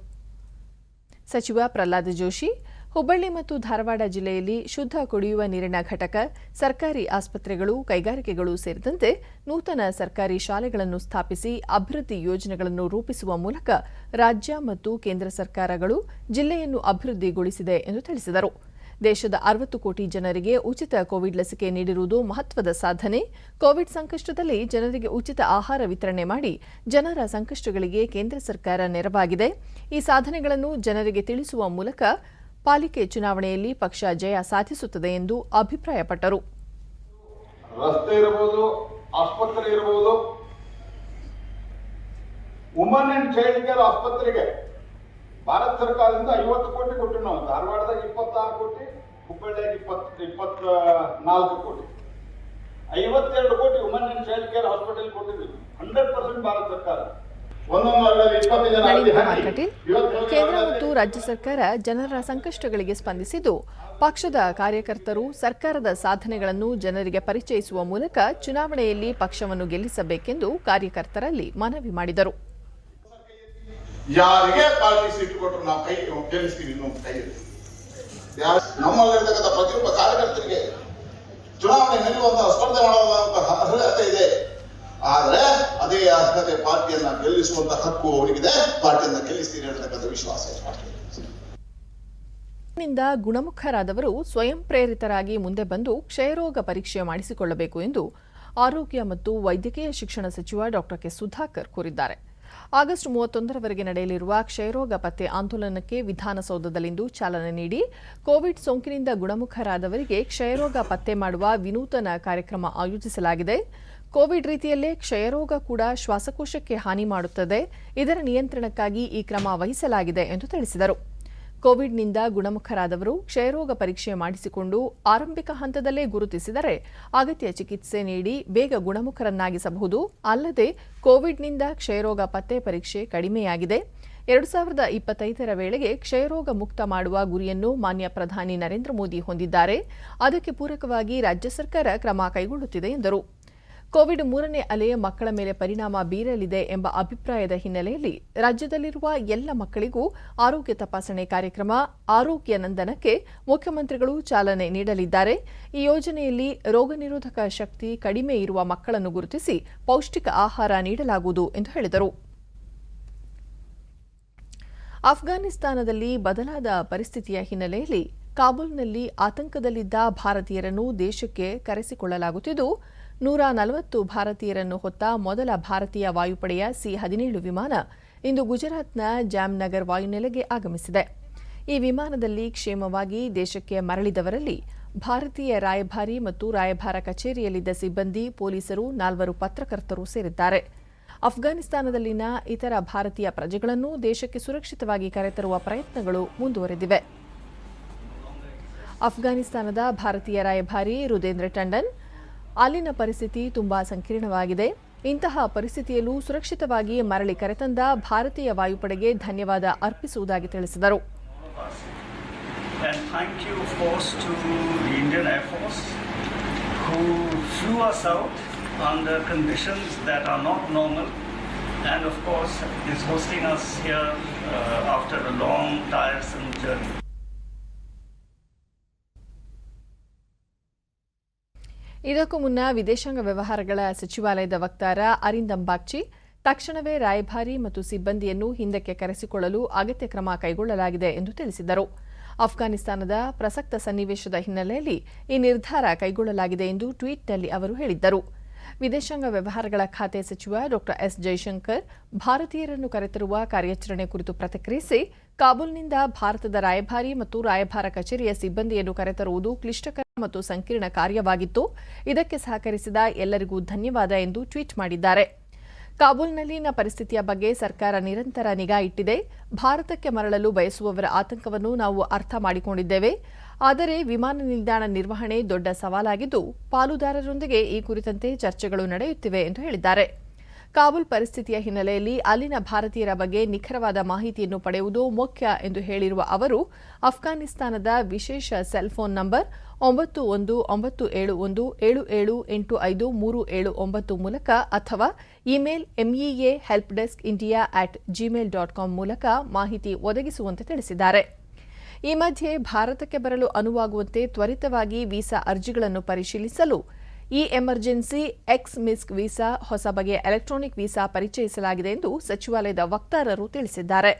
ಸಚಿವ ಪ್ರಹ್ಲಾದ್ ಜೋಶಿ, ಹುಬ್ಬಳ್ಳಿ ಮತ್ತು ಧಾರವಾಡ ಜಿಲ್ಲೆಯಲ್ಲಿ ಶುದ್ಧ ಕುಡಿಯುವ ನೀರಿನ ಘಟಕ, ಸರ್ಕಾರಿ ಆಸ್ಪತ್ರೆಗಳು, ಕೈಗಾರಿಕೆಗಳು ಸೇರಿದಂತೆ ನೂತನ ಸರ್ಕಾರಿ ಶಾಲೆಗಳನ್ನು ಸ್ಥಾಪಿಸಿ ಅಭಿವೃದ್ಧಿ ಯೋಜನೆಗಳನ್ನು ರೂಪಿಸುವ ಮೂಲಕ ರಾಜ್ಯ ಮತ್ತು ಕೇಂದ್ರ ಸರ್ಕಾರಗಳು ಜಿಲ್ಲೆಯನ್ನು ಅಭಿವೃದ್ಧಿಗೊಳಿಸಿದೆ ಎಂದು ತಿಳಿಸಿದರು. ದೇಶದ 60 ಕೋಟಿ ಜನರಿಗೆ ಉಚಿತ ಕೋವಿಡ್ ಲಸಿಕೆ ನೀಡಿರುವುದು ಮಹತ್ವದ ಸಾಧನೆ. ಕೋವಿಡ್ ಸಂಕಷ್ಟದಲ್ಲಿ ಜನರಿಗೆ ಉಚಿತ ಆಹಾರ ವಿತರಣೆ ಮಾಡಿ ಜನರ ಸಂಕಷ್ಟಗಳಿಗೆ ಕೇಂದ್ರ ಸರ್ಕಾರ ನೆರವಾಗಿದೆ. ಈ ಸಾಧನೆಗಳನ್ನು ಜನರಿಗೆ ತಿಳಿಸುವ ಮೂಲಕ ಪಾಲಿಕೆ ಚುನಾವಣೆಯಲ್ಲಿ ಪಕ್ಷ ಜಯ ಸಾಧಿಸುತ್ತದೆ ಎಂದು ಅಭಿಪ್ರಾಯಪಟ್ಟರು. ರಸ್ತೆ ಇರಬಹುದು, ಆಸ್ಪತ್ರೆ ಇರಬಹುದು, ವುಮನ್ ಅಂಡ್ ಚೈಲ್ಡ್ ಕೇರ್ ಆಸ್ಪತ್ರೆಗೆ ಭಾರತ ಸರ್ಕಾರದಿಂದ 50 ಕೋಟಿ ಕೊಟ್ಟು ನಾವು ಧಾರವಾಡದಾಗ 26 ಕೋಟಿ, ಹುಬ್ಬಳ್ಳಿಯಾಗ 24 ಕೋಟಿ, 52 ಕೋಟಿ woman and child care hospital ಕೊಟ್ಟಿದ್ದೀವಿ. 100% ಭಾರತ ಸರ್ಕಾರ. ನಳಿನ್ ಕುಮಾರ್ ಕಟೀಲ್, ಕೇಂದ್ರ ಮತ್ತು ರಾಜ್ಯ ಸರ್ಕಾರ ಜನರ ಸಂಕಷ್ಟಗಳಿಗೆ ಸ್ಪಂದಿಸಿದ್ದು, ಪಕ್ಷದ ಕಾರ್ಯಕರ್ತರು ಸರ್ಕಾರದ ಸಾಧನೆಗಳನ್ನು ಜನರಿಗೆ ಪರಿಚಯಿಸುವ ಮೂಲಕ ಚುನಾವಣೆಯಲ್ಲಿ ಪಕ್ಷವನ್ನು ಗೆಲ್ಲಿಸಬೇಕೆಂದು ಕಾರ್ಯಕರ್ತರಲ್ಲಿ ಮನವಿ ಮಾಡಿದರು. ಯಾರಿಗೆ ಪಾರ್ಟಿ ಸೀಟ್ ಕೊಟ್ಟರು ನಾವು ಕೈ ಗೆಲ್ಲಿಸ್ತೀವಿ ಕೈ ನಮ್ಮಲ್ಲಿರ್ತಕ್ಕಂಥ ಪ್ರತಿಯೊಬ್ಬ ಕಾರ್ಯಕರ್ತರಿಗೆ ಚುನಾವಣೆ ನಿಲ್ಲುವಂತಹ ಸ್ಪರ್ಧೆ ಮಾಡುವಂತಹ ಅರ್ಹತೆ ಇದೆ. ಆದ್ರೆ ಅದೇ ಅರ್ಹತೆ ಪಾರ್ಟಿಯನ್ನ ಗೆಲ್ಲಿಸುವಂತಹ ಹಕ್ಕು ಅವರಿಗಿದೆ. ಪಾರ್ಟಿಯನ್ನ ಗೆಲ್ಲಿಸ್ತೀರಿ ಅನ್ನತಕ್ಕಂಥ ವಿಶ್ವಾಸ ನಿಂದ ಗುಣಮುಖರಾದವರು ಸ್ವಯಂ ಪ್ರೇರಿತರಾಗಿ ಮುಂದೆ ಬಂದು ಕ್ಷಯರೋಗ ಪರೀಕ್ಷೆ ಮಾಡಿಸಿಕೊಳ್ಳಬೇಕು ಎಂದು ಆರೋಗ್ಯ ಮತ್ತು ವೈದ್ಯಕೀಯ ಶಿಕ್ಷಣ ಸಚಿವ ಡಾಕ್ಟರ್ ಕೆ ಸುಧಾಕರ್ ಕೋರಿದ್ದಾರೆ. ಆಗಸ್ಟ್ 31ರವರೆಗೆ ನಡೆಯಲಿರುವ ಕ್ಷಯರೋಗ ಪತ್ತೆ ಆಂದೋಲನಕ್ಕೆ ವಿಧಾನಸೌಧದಲ್ಲಿಂದು ಚಾಲನೆ ನೀಡಿ ಕೋವಿಡ್ ಸೋಂಕಿನಿಂದ ಗುಣಮುಖರಾದವರಿಗೆ ಕ್ಷಯರೋಗ ಪತ್ತೆ ಮಾಡುವ ವಿನೂತನ ಕಾರ್ಯಕ್ರಮ ಆಯೋಜಿಸಲಾಗಿದೆ. ಕೋವಿಡ್ ರೀತಿಯಲ್ಲೇ ಕ್ಷಯರೋಗ ಕೂಡ ಶ್ವಾಸಕೋಶಕ್ಕೆ ಹಾನಿ ಮಾಡುತ್ತದೆ. ಇದರ ನಿಯಂತ್ರಣಕ್ಕಾಗಿ ಈ ಕ್ರಮ ವಹಿಸಲಾಗಿದೆ ಎಂದು ತಿಳಿಸಿದರು. ಕೋವಿಡ್ನಿಂದ ಗುಣಮುಖರಾದವರು ಕ್ಷಯರೋಗ ಪರೀಕ್ಷೆ ಮಾಡಿಸಿಕೊಂಡು ಆರಂಭಿಕ ಹಂತದಲ್ಲೇ ಗುರುತಿಸಿದರೆ ಅಗತ್ಯ ಚಿಕಿತ್ಸೆ ನೀಡಿ ಬೇಗ ಗುಣಮುಖರನ್ನಾಗಿಸಬಹುದು. ಅಲ್ಲದೆ ಕೋವಿಡ್ನಿಂದ ಕ್ಷಯರೋಗ ಪತ್ತೆ ಪರೀಕ್ಷೆ ಕಡಿಮೆಯಾಗಿದೆ. 2025ರ ವೇಳೆಗೆ ಕ್ಷಯರೋಗ ಮುಕ್ತ ಮಾಡುವ ಗುರಿಯನ್ನು ಮಾನ್ಯ ಪ್ರಧಾನಿ ನರೇಂದ್ರ ಮೋದಿ ಹೊಂದಿದ್ದಾರೆ. ಅದಕ್ಕೆ ಪೂರಕವಾಗಿ ರಾಜ್ಯ ಸರ್ಕಾರ ಕ್ರಮ ಕೈಗೊಳ್ಳುತ್ತಿದೆ ಎಂದರು. ಕೋವಿಡ್ 3ನೇ ಅಲೆ ಮಕ್ಕಳ ಮೇಲೆ ಪರಿಣಾಮ ಬೀರಲಿದೆ ಎಂಬ ಅಭಿಪ್ರಾಯದ ಹಿನ್ನೆಲೆಯಲ್ಲಿ ರಾಜ್ಯದಲ್ಲಿರುವ ಎಲ್ಲ ಮಕ್ಕಳಿಗೂ ಆರೋಗ್ಯ ತಪಾಸಣೆ ಕಾರ್ಯಕ್ರಮ ಆರೋಗ್ಯ ನಂದನಕ್ಕೆ ಮುಖ್ಯಮಂತ್ರಿಗಳು ಚಾಲನೆ ನೀಡಲಿದ್ದಾರೆ. ಈ ಯೋಜನೆಯಲ್ಲಿ ರೋಗ ನಿರೋಧಕ ಶಕ್ತಿ ಕಡಿಮೆ ಇರುವ ಮಕ್ಕಳನ್ನು ಗುರುತಿಸಿ ಪೌಷ್ಟಿಕ ಆಹಾರ ನೀಡಲಾಗುವುದು ಎಂದು ಹೇಳಿದರು. ಅಫ್ಘಾನಿಸ್ತಾನದಲ್ಲಿ ಬದಲಾದ ಪರಿಸ್ಥಿತಿಯ ಹಿನ್ನೆಲೆಯಲ್ಲಿ ಕಾಬೂಲ್ನಲ್ಲಿ ಆತಂಕದಲ್ಲಿದ್ದ ಭಾರತೀಯರನ್ನು ದೇಶಕ್ಕೆ ಕರೆಸಿಕೊಳ್ಳಲಾಗುತ್ತಿದ್ದು 140 ಭಾರತೀಯರನ್ನು ಹೊತ್ತ ಮೊದಲ ಭಾರತೀಯ ವಾಯುಪಡೆಯ C-17 ವಿಮಾನ ಇಂದು ಗುಜರಾತ್ನ ಜಾಮ್ನಗರ್ ವಾಯುನೆಲೆಗೆ ಆಗಮಿಸಿದೆ. ಈ ವಿಮಾನದಲ್ಲಿ ಕ್ಷೇಮವಾಗಿ ದೇಶಕ್ಕೆ ಮರಳಿದವರಲ್ಲಿ ಭಾರತೀಯ ರಾಯಭಾರಿ ಮತ್ತು ರಾಯಭಾರ ಕಚೇರಿಯಲ್ಲಿದ್ದ ಸಿಬ್ಬಂದಿ, ಪೊಲೀಸರು, 4 ಪತ್ರಕರ್ತರು ಸೇರಿದ್ದಾರೆ. ಅಫ್ಘಾನಿಸ್ತಾನದಲ್ಲಿನ ಇತರ ಭಾರತೀಯ ಪ್ರಜೆಗಳನ್ನು ದೇಶಕ್ಕೆ ಸುರಕ್ಷಿತವಾಗಿ ಕರೆತರುವ ಪ್ರಯತ್ನಗಳು ಮುಂದುವರೆದಿವೆ. ಅಫ್ಘಾನಿಸ್ತಾನದ ಭಾರತೀಯ ರಾಯಭಾರಿ ರುದೇಂದ್ರ ಟಂಡನ್ ಅಲ್ಲಿನ ಪರಿಸ್ಥಿತಿ ತುಂಬಾ ಸಂಕೀರ್ಣವಾಗಿದೆ. ಇಂತಹ ಪರಿಸ್ಥಿತಿಯಲ್ಲೂ ಸುರಕ್ಷಿತವಾಗಿ ಮರಳಿ ಕರೆತಂದ ಭಾರತೀಯ ವಾಯುಪಡೆಗೆ ಧನ್ಯವಾದ ಅರ್ಪಿಸುವುದಾಗಿ ತಿಳಿಸಿದರು. And of course is hosting us here after a long tiresome journey. ಇದಕ್ಕೂ ಮುನ್ನ ವಿದೇಶಾಂಗ ವ್ಯವಹಾರಗಳ ಸಚಿವಾಲಯದ ವಕ್ತಾರ ಅರಿಂದಮ್ ಬಾಗ್ಚಿ ತಕ್ಷಣವೇ ರಾಯಭಾರಿ ಮತ್ತು ಸಿಬ್ಬಂದಿಯನ್ನು ಹಿಂದಕ್ಕೆ ಕರೆಸಿಕೊಳ್ಳಲು ಅಗತ್ಯ ಕ್ರಮ ಕೈಗೊಳ್ಳಲಾಗಿದೆ ಎಂದು ತಿಳಿಸಿದರು. ಅಫ್ಘಾನಿಸ್ತಾನದ ಪ್ರಸಕ್ತ ಸನ್ನಿವೇಶದ ಹಿನ್ನೆಲೆಯಲ್ಲಿ ಈ ನಿರ್ಧಾರ ಕೈಗೊಳ್ಳಲಾಗಿದೆ ಎಂದು ಟ್ವೀಟ್ನಲ್ಲಿ ಅವರು ಹೇಳಿದ್ದರು. ವಿದೇಶಾಂಗ ವ್ಯವಹಾರಗಳ ಖಾತೆ ಸಚಿವ ಡಾ ಎಸ್ ಜೈಶಂಕರ್ ಭಾರತೀಯರನ್ನು ಕರೆತರುವ ಕಾರ್ಯಾಚರಣೆ ಕುರಿತು ಪ್ರತಿಕ್ರಿಯಿಸಿ, ಕಾಬೂಲ್ನಿಂದ ಭಾರತದ ರಾಯಭಾರಿ ಮತ್ತು ರಾಯಭಾರ ಕಚೇರಿಯ ಸಿಬ್ಬಂದಿಯನ್ನು ಕರೆತರುವುದು ಕ್ಲಿಷ್ಟಕರ ಮತ್ತು ಸಂಕೀರ್ಣ ಕಾರ್ಯವಾಗಿತ್ತು. ಇದಕ್ಕೆ ಸಹಕರಿಸಿದ ಎಲ್ಲರಿಗೂ ಧನ್ಯವಾದ ಎಂದು ಟ್ವೀಟ್ ಮಾಡಿದ್ದಾರೆ. ಕಾಬೂಲ್ನಲ್ಲಿನ ಪರಿಸ್ಥಿತಿಯ ಬಗ್ಗೆ ಸರ್ಕಾರ ನಿರಂತರ ನಿಗಾ ಇಟ್ಟಿದೆ. ಭಾರತಕ್ಕೆ ಮರಳಲು ಬಯಸುವವರ ಆತಂಕವನ್ನು ನಾವು ಅರ್ಥ ಮಾಡಿಕೊಂಡಿದ್ದೇವೆ. ಆದರೆ ವಿಮಾನ ನಿಲ್ದಾಣ ನಿರ್ವಹಣೆ ದೊಡ್ಡ ಸವಾಲಾಗಿದ್ದು, ಪಾಲುದಾರರೊಂದಿಗೆ ಈ ಕುರಿತಂತೆ ಚರ್ಚೆಗಳು ನಡೆಯುತ್ತಿವೆ ಎಂದು ಹೇಳಿದ್ದಾರೆ. ಕಾಬೂಲ್ ಪರಿಸ್ಥಿತಿಯ ಹಿನ್ನೆಲೆಯಲ್ಲಿ ಅಲ್ಲಿನ ಭಾರತೀಯರ ಬಗ್ಗೆ ನಿಖರವಾದ ಮಾಹಿತಿಯನ್ನು ಪಡೆಯುವುದು ಮುಖ್ಯ ಎಂದು ಹೇಳಿರುವ ಅವರು, ಅಫ್ಘಾನಿಸ್ತಾನದ ವಿಶೇಷ ಸೆಲ್ ಫೋನ್ ನಂಬರ್ 919177785379 ಮೂಲಕ ಅಥವಾ ಇಮೇಲ್ MEA helpdeskindia@gmail.com ಮೂಲಕ ಮಾಹಿತಿ ಒದಗಿಸುವಂತೆ ತಿಳಿಸಿದ್ದಾರೆ. ಈ ಮಧ್ಯೆ ಭಾರತಕ್ಕೆ ಬರಲು ಅನುವಾಗುವಂತೆ ತ್ವರಿತವಾಗಿ ವೀಸಾ ಅರ್ಜಿಗಳನ್ನು ಪರಿಶೀಲಿಸಲು ಈ ಎಮರ್ಜೆನ್ಸಿ ಎಕ್ಸ್-ಮಿಸ್ಕ್ ವೀಸಾ ಹೊಸ ಬಗೆಯ ಎಲೆಕ್ಟ್ರಾನಿಕ್ ವೀಸಾ ಪರಿಚಯಿಸಲಾಗಿದೆ ಎಂದು ಸಚಿವಾಲಯದ ವಕ್ತಾರರು ತಿಳಿಸಿದ್ದಾರೆ.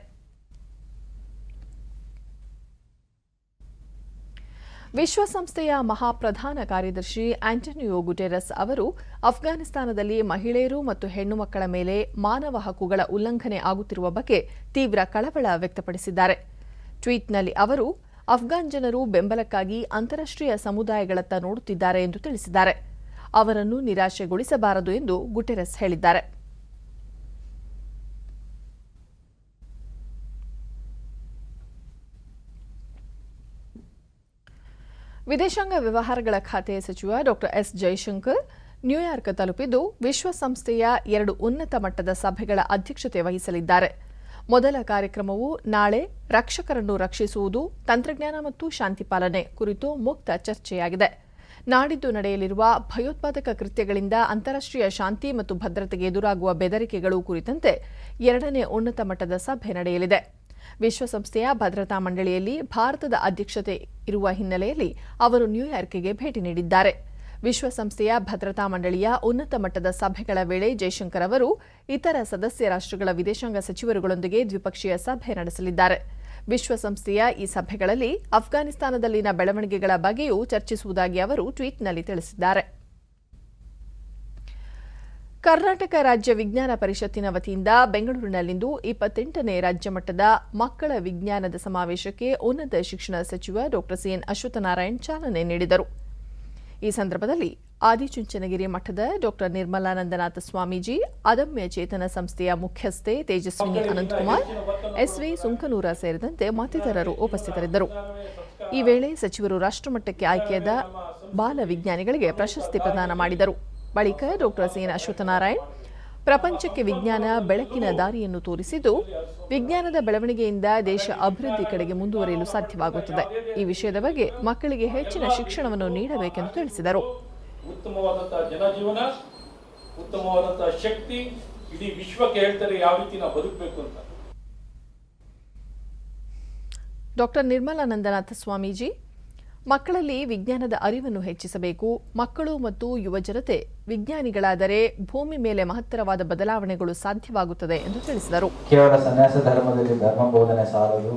ವಿಶ್ವಸಂಸ್ಥೆಯ ಮಹಾಪ್ರಧಾನ ಕಾರ್ಯದರ್ಶಿ ಆಂಟೋನಿಯೋ ಗುಟೆರಸ್ ಅವರು ಅಫ್ಘಾನಿಸ್ತಾನದಲ್ಲಿ ಮಹಿಳೆಯರು ಮತ್ತು ಹೆಣ್ಣು ಮಕ್ಕಳ ಮೇಲೆ ಮಾನವ ಹಕ್ಕುಗಳ ಉಲ್ಲಂಘನೆ ಆಗುತ್ತಿರುವ ಬಗ್ಗೆ ತೀವ್ರ ಕಳವಳ ವ್ಯಕ್ತಪಡಿಸಿದ್ದಾರೆ. ಟ್ವೀಟ್ನಲ್ಲಿ ಅವರು ಅಫ್ಘಾನ್ ಜನರು ಬೆಂಬಲಕ್ಕಾಗಿ ಅಂತಾರಾಷ್ಟ್ರೀಯ ಸಮುದಾಯಗಳತ್ತ ನೋಡುತ್ತಿದ್ದಾರೆ ಎಂದು ತಿಳಿಸಿದ್ದಾರೆ. ಅವರನ್ನು ನಿರಾಶೆಗೊಳಿಸಬಾರದು ಎಂದು ಗುಟೆರಸ್ ಹೇಳಿದ್ದಾರೆ. ವಿದೇಶಾಂಗ ವ್ಯವಹಾರಗಳ ಖಾತೆ ಸಚಿವ ಡಾ ಎಸ್ ಜೈಶಂಕರ್ ನ್ಯೂಯಾರ್ಕ್ ತಲುಪಿದ್ದು ವಿಶ್ವಸಂಸ್ಥೆಯ 2 ಉನ್ನತ ಮಟ್ಟದ ಸಭೆಗಳ ಅಧ್ಯಕ್ಷತೆ ವಹಿಸಲಿದ್ದಾರೆ. ಮೊದಲ ಕಾರ್ಯಕ್ರಮವು ನಾಳೆ ರಕ್ಷಕರನ್ನು ರಕ್ಷಿಸುವುದು, ತಂತ್ರಜ್ಞಾನ ಮತ್ತು ಶಾಂತಿ ಪಾಲನೆ ಕುರಿತು ಮುಕ್ತ ಚರ್ಚೆಯಾಗಿದೆ. ನಾಡಿದ್ದು ನಡೆಯಲಿರುವ ಭಯೋತ್ಪಾದಕ ಕೃತ್ಯಗಳಿಂದ ಅಂತಾರಾಷ್ಟ್ರೀಯ ಶಾಂತಿ ಮತ್ತು ಭದ್ರತೆಗೆ ಎದುರಾಗುವ ಬೆದರಿಕೆಗಳು ಕುರಿತಂತೆ 2ನೇ ಉನ್ನತ ಮಟ್ಟದ ಸಭೆ ನಡೆಯಲಿದೆ. ವಿಶ್ವಸಂಸ್ಥೆಯ ಭದ್ರತಾ ಮಂಡಳಿಯಲ್ಲಿ ಭಾರತದ ಅಧ್ಯಕ್ಷತೆ ಇರುವ ಹಿನ್ನೆಲೆಯಲ್ಲಿ ಅವರು ನ್ಯೂಯಾರ್ಕ್ಗೆ ಭೇಟಿ ನೀಡಿದ್ದಾರೆ. ವಿಶ್ವಸಂಸ್ಥೆಯ ಭದ್ರತಾ ಮಂಡಳಿಯ ಉನ್ನತ ಮಟ್ಟದ ಸಭೆಗಳ ವೇಳೆ ಜೈಶಂಕರ್ ಅವರು ಇತರ ಸದಸ್ಯ ರಾಷ್ಟ್ರಗಳ ವಿದೇಶಾಂಗ ಸಚಿವರುಗಳೊಂದಿಗೆ ದ್ವಿಪಕ್ಷೀಯ ಸಭೆ ನಡೆಸಲಿದ್ದಾರೆ. ವಿಶ್ವಸಂಸ್ಥೆಯ ಈ ಸಭೆಗಳಲ್ಲಿ ಅಫ್ಘಾನಿಸ್ತಾನದಲ್ಲಿನ ಬೆಳವಣಿಗೆಗಳ ಬಗ್ಗೆಯೂ ಚರ್ಚಿಸುವುದಾಗಿ ಅವರು ಟ್ವೀಟ್ನಲ್ಲಿ ತಿಳಿಸಿದ್ದಾರೆ. ಕರ್ನಾಟಕ ರಾಜ್ಯ ವಿಜ್ಞಾನ ಪರಿಷತ್ತಿನ ವತಿಯಿಂದ ಬೆಂಗಳೂರಿನಲ್ಲಿಂದು 28ನೇ ರಾಜ್ಯ ಮಟ್ಟದ ಮಕ್ಕಳ ವಿಜ್ಞಾನದ ಸಮಾವೇಶಕ್ಕೆ ಉನ್ನತ ಶಿಕ್ಷಣ ಸಚಿವ ಡಾ ಸಿಎನ್ ಅಶ್ವತ್ಥನಾರಾಯಣ್ ಚಾಲನೆ ನೀಡಿದರು. ಈ ಸಂದರ್ಭದಲ್ಲಿ ಆದಿಚುಂಚನಗಿರಿ ಮಠದ ಡಾ ನಿರ್ಮಲಾನಂದನಾಥ ಸ್ವಾಮೀಜಿ, ಅದಮ್ಯ ಚೇತನ ಸಂಸ್ಥೆಯ ಮುಖ್ಯಸ್ಥೆ ತೇಜಸ್ವಿನಿ ಅನಂತಕುಮಾರ್, ಎಸ್ವಿ ಸುಂಕನೂರ ಸೇರಿದಂತೆ ಮತ್ತಿತರರು ಉಪಸ್ಥಿತರಿದ್ದರು. ಈ ವೇಳೆ ಸಚಿವರು ರಾಷ್ಟ್ರಮಟ್ಟಕ್ಕೆ ಆಯ್ಕೆಯಾದ ಬಾಲ ವಿಜ್ಞಾನಿಗಳಿಗೆ ಪ್ರಶಸ್ತಿ ಪ್ರದಾನ ಮಾಡಿದರು. ಬಳಿಕ ಡಾ ಸಿಎನ್ ಅಶ್ವತ್ಥನಾರಾಯಣ್ ಪ್ರಪಂಚಕ್ಕೆ ವಿಜ್ಞಾನ ಬೆಳಕಿನ ದಾರಿಯನ್ನು ತೋರಿಸಿದ್ದು, ವಿಜ್ಞಾನದ ಬೆಳವಣಿಗೆಯಿಂದ ದೇಶ ಅಭಿವೃದ್ಧಿ ಕಡೆಗೆ ಮುಂದುವರಿಯಲು ಸಾಧ್ಯವಾಗುತ್ತದೆ. ಈ ವಿಷಯದ ಬಗ್ಗೆ ಮಕ್ಕಳಿಗೆ ಹೆಚ್ಚಿನ ಶಿಕ್ಷಣವನ್ನು ನೀಡಬೇಕೆಂದು ತಿಳಿಸಿದರು. ಉತ್ತಮವಾದಂತಹ ಜನಜೀವನ ಉತ್ತಮವಾದಂತಹ ಶಕ್ತಿ. ಇಡೀ ವಿಶ್ವಕ್ಕೆ ಹೇಳ್ತಾರೆ ಯಾವ ರೀತಿ ನಾವು ಬದುಕಬೇಕು ಅಂತ. ಡಾಕ್ಟರ್ ನಿರ್ಮಲಾನಂದನಾಥ ಸ್ವಾಮೀಜಿ, ಮಕ್ಕಳಲ್ಲಿ ವಿಜ್ಞಾನದ ಅರಿವನ್ನು ಹೆಚ್ಚಿಸಬೇಕು. ಮಕ್ಕಳು ಮತ್ತು ಯುವ ಜನತೆ ವಿಜ್ಞಾನಿಗಳಾದರೆ ಭೂಮಿ ಮೇಲೆ ಮಹತ್ತರವಾದ ಬದಲಾವಣೆಗಳು ಸಾಧ್ಯವಾಗುತ್ತದೆ ಎಂದು ತಿಳಿಸಿದರು. ಕೇವಲ ಸನ್ಯಾಸ ಧರ್ಮದಲ್ಲಿ ಧರ್ಮ ಬೋಧನೆ ಸಾಲದು,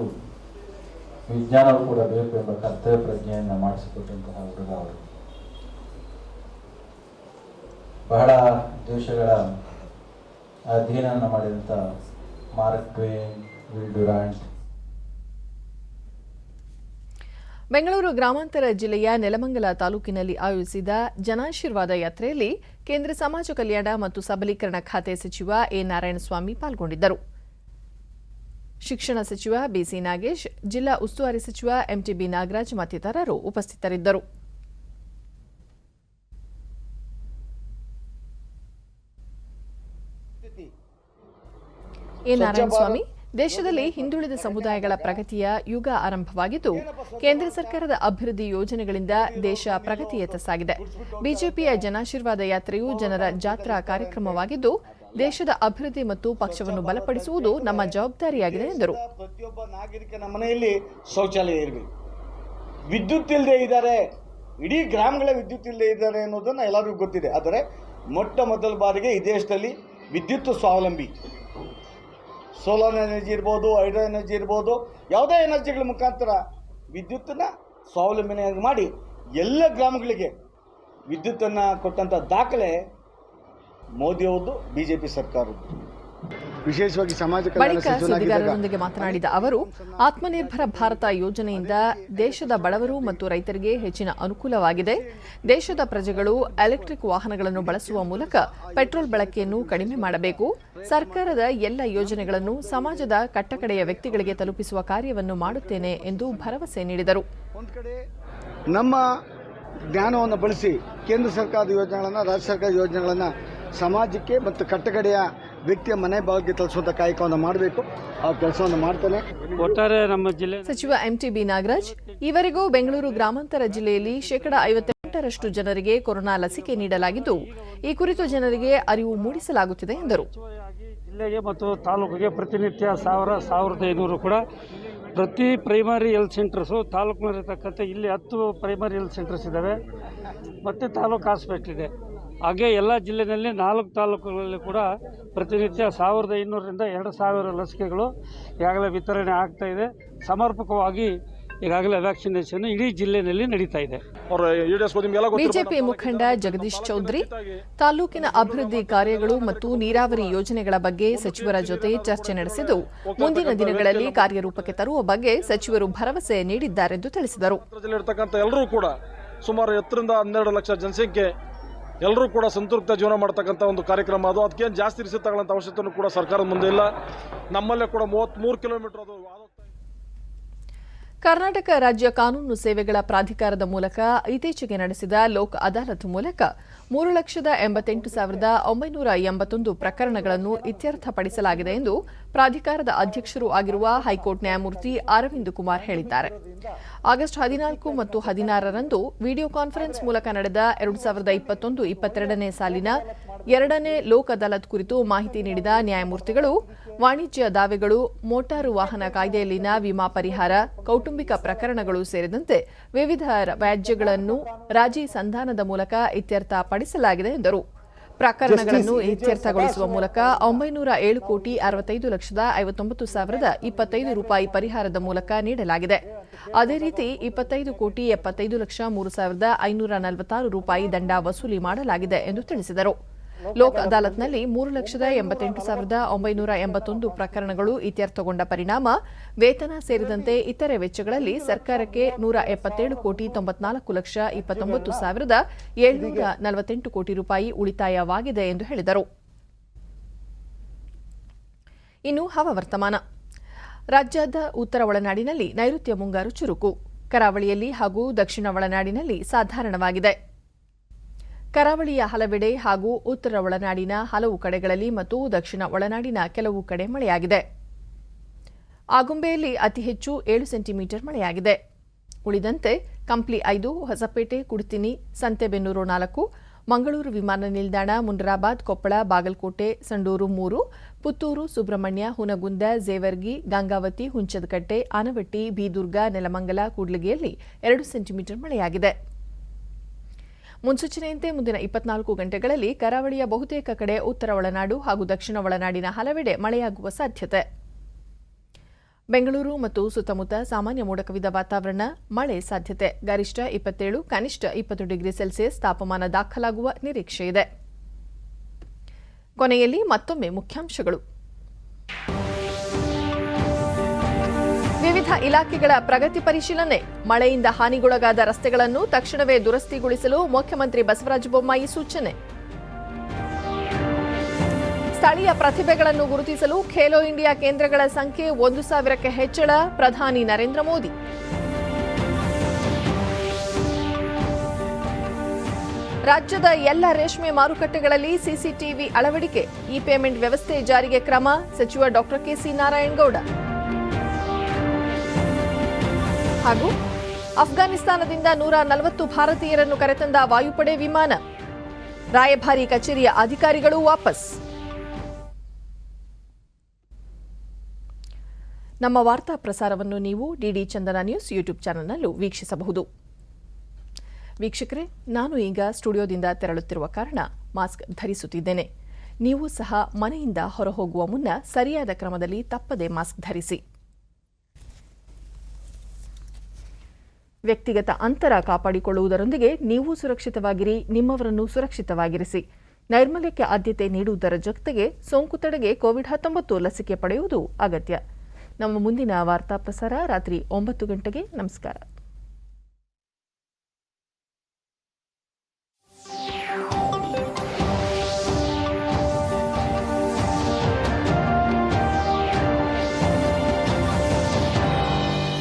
ವಿಜ್ಞಾನವು ಕೂಡ ಬೇಕು ಎಂಬ ಕರ್ತವ್ಯ ಪ್ರಜ್ಞೆಯನ್ನು ಮಾಡಿಸಿಕೊಟ್ಟಂತಹ ಹುಡುಗ ಅವರು. ಬಹಳ ದೇಶಗಳ ಅಧ್ಯಯನ ಮಾಡಿದಂಥ ಮಾರ್ಕ್ ಟ್ವೇನ್, ವಿಲ್ ಡ್ಯುರಾಂಟ್. ಬೆಂಗಳೂರು ಗ್ರಾಮಾಂತರ ಜಿಲ್ಲೆಯ ನೆಲಮಂಗಲ ತಾಲೂಕಿನಲ್ಲಿ ಆಯೋಜಿಸಿದ ಜನಾಶೀರ್ವಾದ ಯಾತ್ರೆಯಲ್ಲಿ ಕೇಂದ್ರ ಸಮಾಜ ಕಲ್ಯಾಣ ಮತ್ತು ಸಬಲೀಕರಣ ಖಾತೆ ಸಚಿವ ಎ ನಾರಾಯಣಸ್ವಾಮಿ ಪಾಲ್ಗೊಂಡಿದ್ದರು. ಶಿಕ್ಷಣ ಸಚಿವ ಬಿಸಿ ನಾಗೇಶ್, ಜಿಲ್ಲಾ ಉಸ್ತುವಾರಿ ಸಚಿವ ಎಂಟಿಬಿ ನಾಗರಾಜ್ ಮತ್ತಿತರರು ಉಪಸ್ಥಿತರಿದ್ದರು. ಎ ನಾರಾಯಣಸ್ವಾಮಿ, ದೇಶದಲ್ಲಿ ಹಿಂದುಳಿದ ಸಮುದಾಯಗಳ ಪ್ರಗತಿಯ ಯುಗ ಆರಂಭವಾಗಿದ್ದು, ಕೇಂದ್ರ ಸರ್ಕಾರದ ಅಭಿವೃದ್ಧಿ ಯೋಜನೆಗಳಿಂದ ದೇಶ ಪ್ರಗತಿಯತ್ತ ಸಾಗಿದೆ. ಬಿಜೆಪಿಯ ಜನಾಶೀರ್ವಾದ ಯಾತ್ರೆಯು ಜನರ ಜಾತ್ರಾ ಕಾರ್ಯಕ್ರಮವಾಗಿದ್ದು, ದೇಶದ ಅಭಿವೃದ್ಧಿ ಮತ್ತು ಪಕ್ಷವನ್ನು ಬಲಪಡಿಸುವುದು ನಮ್ಮ ಜವಾಬ್ದಾರಿಯಾಗಿದೆ ಎಂದರು. ಪ್ರತಿಯೊಬ್ಬ ನಾಗರಿಕನ ಮನೆಯಲ್ಲಿ ಶೌಚಾಲಯ ಇರಬೇಕು. ವಿದ್ಯುತ್ ಇಲ್ಲದೆ ಇದ್ದಾರೆ, ಇಡೀ ಗ್ರಾಮಗಳ ವಿದ್ಯುತ್ ಇಲ್ಲದೆ ಇದ್ದಾರೆ ಅನ್ನೋದನ್ನು ಎಲ್ಲರಿಗೂ ಗೊತ್ತಿದೆ. ಆದರೆ ಮೊಟ್ಟ ಮೊದಲ ಬಾರಿಗೆ ಈ ದೇಶದಲ್ಲಿ ವಿದ್ಯುತ್ ಸ್ವಾವಲಂಬಿ, ಸೋಲಾರ್ ಎನರ್ಜಿ ಇರ್ಬೋದು, ಹೈಡ್ರೋ ಎನರ್ಜಿ ಇರ್ಬೋದು, ಯಾವುದೇ ಎನರ್ಜಿಗಳ ಮುಖಾಂತರ ವಿದ್ಯುತ್ತನ್ನು ಸ್ವಾವಲಂಬನೆಯಾಗಿ ಮಾಡಿ ಎಲ್ಲ ಗ್ರಾಮಗಳಿಗೆ ವಿದ್ಯುತ್ತನ್ನು ಕೊಟ್ಟಂಥ ದಾಖಲೆ ಮೋದಿಯವ್ರದ್ದು, ಬಿಜೆಪಿ ಸರ್ಕಾರದ್ದು. ವಿಶೇಷವಾಗಿ ಸಮಾಜ ಬಳಿಕ ಸುದ್ದಿಗಾರರೊಂದಿಗೆ ಮಾತನಾಡಿದ ಅವರು, ಆತ್ಮನಿರ್ಭರ ಭಾರತ ಯೋಜನೆಯಿಂದ ದೇಶದ ಬಡವರು ಮತ್ತು ರೈತರಿಗೆ ಹೆಚ್ಚಿನ ಅನುಕೂಲವಾಗಿದೆ. ದೇಶದ ಪ್ರಜೆಗಳು ಎಲೆಕ್ಟ್ರಿಕ್ ವಾಹನಗಳನ್ನು ಬಳಸುವ ಮೂಲಕ ಪೆಟ್ರೋಲ್ ಬಳಕೆಯನ್ನು ಕಡಿಮೆ ಮಾಡಬೇಕು. ಸರ್ಕಾರದ ಎಲ್ಲ ಯೋಜನೆಗಳನ್ನು ಸಮಾಜದ ಕಟ್ಟಕಡೆಯ ವ್ಯಕ್ತಿಗಳಿಗೆ ತಲುಪಿಸುವ ಕಾರ್ಯವನ್ನು ಮಾಡುತ್ತೇನೆ ಎಂದು ಭರವಸೆ ನೀಡಿದರು. ಒಂದು ಕಡೆ ನಮ್ಮ ಜ್ಞಾನವನ್ನು ಬಳಸಿ ಕೇಂದ್ರ ಸರ್ಕಾರದ ಯೋಜನೆಗಳನ್ನು, ರಾಜ್ಯ ಸರ್ಕಾರದ ಯೋಜನೆಗಳನ್ನು ಸಮಾಜಕ್ಕೆ ಮತ್ತು ಕಟ್ಟಕಡೆಯ ವ್ಯಕ್ತಿಯ ಮನೆ ಭಾಗಕ್ಕೆ ತಲುಪಿಸುವಂಥ ಕಾಯಕವನ್ನು ಮಾಡಬೇಕು. ಆ ಕೆಲಸವನ್ನು ಮಾಡ್ತಾನೆ. ಒಟ್ಟಾರೆ ನಮ್ಮ ಜಿಲ್ಲೆ ಸಚಿವ ಎಂಟಿಬಿ ನಾಗರಾಜ್, ಈವರೆಗೂ ಬೆಂಗಳೂರು ಗ್ರಾಮಾಂತರ ಜಿಲ್ಲೆಯಲ್ಲಿ 58% ಜನರಿಗೆ ಕೊರೋನಾ ಲಸಿಕೆ ನೀಡಲಾಗಿದ್ದು, ಈ ಕುರಿತು ಜನರಿಗೆ ಅರಿವು ಮೂಡಿಸಲಾಗುತ್ತಿದೆ ಎಂದರು. ಜಿಲ್ಲೆಗೆ ಮತ್ತು ತಾಲೂಕಿಗೆ ಪ್ರತಿನಿತ್ಯ 1500 ಕೂಡ ಪ್ರತಿ ಪ್ರೈಮರಿ ಹೆಲ್ತ್ ಸೆಂಟರ್ಸು ತಾಲೂಕಿನಲ್ಲಿರ್ತಕ್ಕಂಥ ಇಲ್ಲಿ 10 ಪ್ರೈಮರಿ ಹೆಲ್ತ್ ಸೆಂಟರ್ಸ್ ಇದ್ದಾವೆ ಮತ್ತು ತಾಲೂಕು ಹಾಸ್ಪಿಟ್ಲ್ ಇದೆ. ಹಾಗೆ ಎಲ್ಲ ಜಿಲ್ಲೆಯಲ್ಲಿ 4 ತಾಲೂಕುಗಳಲ್ಲಿ ಕೂಡ ಪ್ರತಿನಿತ್ಯ 1500ರಿಂದ 2000 ಲಸಿಕೆಗಳು ಈಗಾಗಲೇ ವಿತರಣೆ ಆಗ್ತಾ ಇದೆ. ಸಮರ್ಪಕವಾಗಿ ಈಗಾಗಲೇ ವ್ಯಾಕ್ಸಿನೇಷನ್ ಇಡೀ ಜಿಲ್ಲೆಯಲ್ಲಿ ನಡೀತಾ ಇದೆ. ಬಿಜೆಪಿ ಮುಖಂಡ ಜಗದೀಶ್ ಚೌಧರಿ, ತಾಲೂಕಿನ ಅಭಿವೃದ್ಧಿ ಕಾರ್ಯಗಳು ಮತ್ತು ನೀರಾವರಿ ಯೋಜನೆಗಳ ಬಗ್ಗೆ ಸಚಿವರ ಜೊತೆ ಚರ್ಚೆ ನಡೆಸಿದ್ದು, ಮುಂದಿನ ದಿನಗಳಲ್ಲಿ ಕಾರ್ಯರೂಪಕ್ಕೆ ತರುವ ಬಗ್ಗೆ ಸಚಿವರು ಭರವಸೆ ನೀಡಿದ್ದಾರೆಂದು ತಿಳಿಸಿದರು. ಎಲ್ಲರೂ ಕೂಡ ಸುಮಾರು 10ರಿಂದ 12 ಲಕ್ಷ ಜನಸಂಖ್ಯೆ ಎಲ್ಲರೂ ಕೂಡ ಸಂತೃಪ್ತ ಜೀವನ ಮಾಡ್ತಕ್ಕಂಥ ಒಂದು ಕಾರ್ಯಕ್ರಮ ಅದು. ಅದಕ್ಕೇನು ಜಾಸ್ತಿ ರಿಸ್ಕ್ ತಗೊಳ್ಳೋಂಥ ಅವಶ್ಯಕತೆ ಕೂಡ ಸರ್ಕಾರದ ಮುಂದೆ ಇಲ್ಲ. ನಮ್ಮಲ್ಲೇ ಕೂಡ 33 ಕಿಲೋಮೀಟರ್ ಅದು. ಕರ್ನಾಟಕ ರಾಜ್ಯ ಕಾನೂನು ಸೇವೆಗಳ ಪ್ರಾಧಿಕಾರದ ಮೂಲಕ ಇತ್ತೀಚೆಗೆ ನಡೆಸಿದ ಲೋಕ್ ಅದಾಲತ್ ಮೂಲಕ 3,88,981 ಪ್ರಕರಣಗಳನ್ನು ಇತ್ಯರ್ಥಪಡಿಸಲಾಗಿದೆ ಎಂದು ಪ್ರಾಧಿಕಾರದ ಅಧ್ಯಕ್ಷರೂ ಆಗಿರುವ ಹೈಕೋರ್ಟ್ ನ್ಯಾಯಮೂರ್ತಿ ಅರವಿಂದ್ ಕುಮಾರ್ ಹೇಳಿದ್ದಾರೆ. ಆಗಸ್ಟ್ 14 ಮತ್ತು 16ರಂದು ವಿಡಿಯೋ ಕಾನ್ಫರೆನ್ಸ್ ಮೂಲಕ ನಡೆದ 2021-22ನೇ ಸಾಲಿನ 2ನೇ ಲೋಕ್ ಅದಾಲತ್ ಕುರಿತು ಮಾಹಿತಿ ನೀಡಿದ ನ್ಯಾಯಮೂರ್ತಿಗಳು, ವಾಣಿಜ್ಯ ದಾವೆಗಳು, ಮೋಟಾರು ವಾಹನ ಕಾಯ್ದೆಯಲ್ಲಿನ ವಿಮಾ ಪರಿಹಾರ, ಕೌಟುಂಬಿಕ ಪ್ರಕರಣಗಳು ಸೇರಿದಂತೆ ವಿವಿಧ ವ್ಯಾಜ್ಯಗಳನ್ನು ರಾಜಿ ಸಂಧಾನದ ಮೂಲಕ ಇತ್ಯರ್ಥಪಡಿಸಲಾಗಿದೆ ಎಂದರು. ಪ್ರಕರಣಗಳನ್ನು ಇತ್ಯರ್ಥಗೊಳಿಸುವ ಮೂಲಕ 907,65,59,025 ರೂಪಾಯಿ ಪರಿಹಾರದ ಮೂಲಕ ನೀಡಲಾಗಿದೆ. ಅದೇ ರೀತಿ 25,75,03,546 ರೂಪಾಯಿ ದಂಡ ವಸೂಲಿ ಮಾಡಲಾಗಿದೆ ಎಂದು ತಿಳಿಸಿದರು. ಲೋಕ್ ಅದಾಲತ್ನಲ್ಲಿ 3,88,981 ಪ್ರಕರಣಗಳು ಇತ್ಯರ್ಥಗೊಂಡ ಪರಿಣಾಮ ವೇತನ ಸೇರಿದಂತೆ ಇತರೆ ವೆಚ್ಚಗಳಲ್ಲಿ ಸರ್ಕಾರಕ್ಕೆ 174,29,29,748 ಕೋಟಿ ರೂಪಾಯಿ ಉಳಿತಾಯವಾಗಿದೆ ಎಂದು ಹೇಳಿದರು. ಇನ್ನು ಹವಾವರ್ತಮಾನ. ರಾಜ್ಯದ ಉತ್ತರ ಒಳನಾಡಿನಲ್ಲಿ ನೈಋತ್ಯ ಮುಂಗಾರು ಚುರುಕು, ಕರಾವಳಿಯಲ್ಲಿ ಹಾಗೂ ದಕ್ಷಿಣ ಒಳನಾಡಿನಲ್ಲಿ ಸಾಧಾರಣವಾಗಿದೆ. ಕರಾವಳಿಯ ಹಲವೆಡೆ ಹಾಗೂ ಉತ್ತರ ಒಳನಾಡಿನ ಹಲವು ಕಡೆಗಳಲ್ಲಿ ಮತ್ತು ದಕ್ಷಿಣ ಒಳನಾಡಿನ ಕೆಲವು ಕಡೆ ಮಳೆಯಾಗಿದೆ. ಆಗುಂಬೆಯಲ್ಲಿ ಅತಿ ಹೆಚ್ಚು 7 ಸೆಂಟಿಮೀಟರ್ ಮಳೆಯಾಗಿದೆ. ಉಳಿದಂತೆ ಕಂಪ್ಲಿ 5, ಹೊಸಪೇಟೆ, ಕುಡ್ತಿನಿ, ಸಂತೆಬೆನ್ನೂರು 4, ಮಂಗಳೂರು ವಿಮಾನ ನಿಲ್ದಾಣ, ಮುನ್ರಾಬಾದ್, ಕೊಪ್ಪಳ, ಬಾಗಲಕೋಟೆ, ಸಂಡೂರು 3, ಪುತ್ತೂರು, ಸುಬ್ರಹ್ಮಣ್ಯ, ಹುನಗುಂದ, ಜೇವರ್ಗಿ, ಗಂಗಾವತಿ, ಹುಂಚದಕಟ್ಟೆ, ಆನವಟ್ಟಿ, ಬೀದುರ್ಗ, ನೆಲಮಂಗಲ, ಕೂಡ್ಲಿಗಿಯಲ್ಲಿ 2 ಸೆಂಟಿಮೀಟರ್ ಮಳೆಯಾಗಿದೆ. ಮುನ್ಸೂಚನೆಯಂತೆ ಮುಂದಿನ 24 ಗಂಟೆಗಳಲ್ಲಿ ಕರಾವಳಿಯ ಬಹುತೇಕ ಕಡೆ ಉತ್ತರ ಒಳನಾಡು ಹಾಗೂ ದಕ್ಷಿಣ ಒಳನಾಡಿನ ಹಲವೆಡೆ ಮಳೆಯಾಗುವ ಸಾಧ್ಯತೆ. ಬೆಂಗಳೂರು ಮತ್ತು ಸುತ್ತಮುತ್ತ ಸಾಮಾನ್ಯ ಮೋಡ ಕವಿದ ವಾತಾವರಣ, ಮಳೆ ಸಾಧ್ಯತೆ. ಗರಿಷ್ಠ 27, ಕನಿಷ್ಠ 20 ಡಿಗ್ರಿ ಸೆಲ್ಸಿಯಸ್ ತಾಪಮಾನ ದಾಖಲಾಗುವ ನಿರೀಕ್ಷೆಯಿದೆ. ಕೊನೆಯಲ್ಲಿ ಮತ್ತೊಮ್ಮೆ ಮುಖ್ಯಾಂಶಗಳು. ವಿವಿಧ ಇಲಾಖೆಗಳ ಪ್ರಗತಿ ಪರಿಶೀಲನೆ. ಮಳೆಯಿಂದ ಹಾನಿಗೊಳಗಾದ ರಸ್ತೆಗಳನ್ನು ತಕ್ಷಣವೇ ದುರಸ್ತಿಗೊಳಿಸಲು ಮುಖ್ಯಮಂತ್ರಿ ಬಸವರಾಜ ಬೊಮ್ಮಾಯಿ ಸೂಚನೆ. ಸ್ಥಳೀಯ ಪ್ರತಿಭೆಗಳನ್ನು ಗುರುತಿಸಲು ಖೇಲೋ ಇಂಡಿಯಾ ಕೇಂದ್ರಗಳ ಸಂಖ್ಯೆ 1,000ಕ್ಕೆ ಹೆಚ್ಚಳ, ಪ್ರಧಾನಿ ನರೇಂದ್ರ ಮೋದಿ. ರಾಜ್ಯದ ಎಲ್ಲ ರೇಷ್ಮೆ ಮಾರುಕಟ್ಟೆಗಳಲ್ಲಿ ಸಿಸಿಟಿವಿ ಅಳವಡಿಕೆ, ಇ ಪೇಮೆಂಟ್ ವ್ಯವಸ್ಥೆ ಜಾರಿಗೆ ಕ್ರಮ, ಸಚಿವ ಡಾ ಕೆಸಿ ನಾರಾಯಣಗೌಡ. ಹಾಗೂ ಅಫ್ಘಾನಿಸ್ತಾನದಿಂದ 140 ಭಾರತೀಯರನ್ನು ಕರೆತಂದ ವಾಯುಪಡೆ ವಿಮಾನ, ರಾಯಭಾರಿ ಕಚೇರಿಯ ಅಧಿಕಾರಿಗಳು ವಾಪಸ್. ನಮ್ಮ ವಾರ್ತಾ ಪ್ರಸಾರವನ್ನು ನೀವು ಡಿಡಿ ಚಂದನ ನ್ಯೂಸ್ ಯೂಟ್ಯೂಬ್ ಚಾನೆಲ್ನಲ್ಲೂ ವೀಕ್ಷಿಸಬಹುದು. ವೀಕ್ಷಕರೇ, ನಾನು ಈಗ ಸ್ಟುಡಿಯೋದಿಂದ ತೆರಳುತ್ತಿರುವ ಕಾರಣ ಮಾಸ್ಕ್ ಧರಿಸುತ್ತಿದ್ದೇನೆ. ನೀವು ಸಹ ಮನೆಯಿಂದ ಹೊರಹೋಗುವ ಮುನ್ನ ಸರಿಯಾದ ಕ್ರಮದಲ್ಲಿ ತಪ್ಪದೆ ಮಾಸ್ಕ್ ಧರಿಸಿ. ವ್ಯಕ್ತಿಗತ ಅಂತರ ಕಾಪಾಡಿಕೊಳ್ಳುವುದರೊಂದಿಗೆ ನೀವು ಸುರಕ್ಷಿತವಾಗಿರಿ, ನಿಮ್ಮವರನ್ನು ಸುರಕ್ಷಿತವಾಗಿರಿಸಿ. ನೈರ್ಮಲ್ಯಕ್ಕೆ ಆದ್ಯತೆ ನೀಡುವುದರ ಜೊತೆಗೆ ಸೋಂಕು ತಡೆಗೆ ಕೋವಿಡ್-19 ಲಸಿಕೆ ಪಡೆಯುವುದು ಅಗತ್ಯ. ನಮ್ಮ ಮುಂದಿನ ವಾರ್ತಾ ಪ್ರಸಾರ ರಾತ್ರಿ 9 ಗಂಟೆಗೆ. ನಮಸ್ಕಾರ.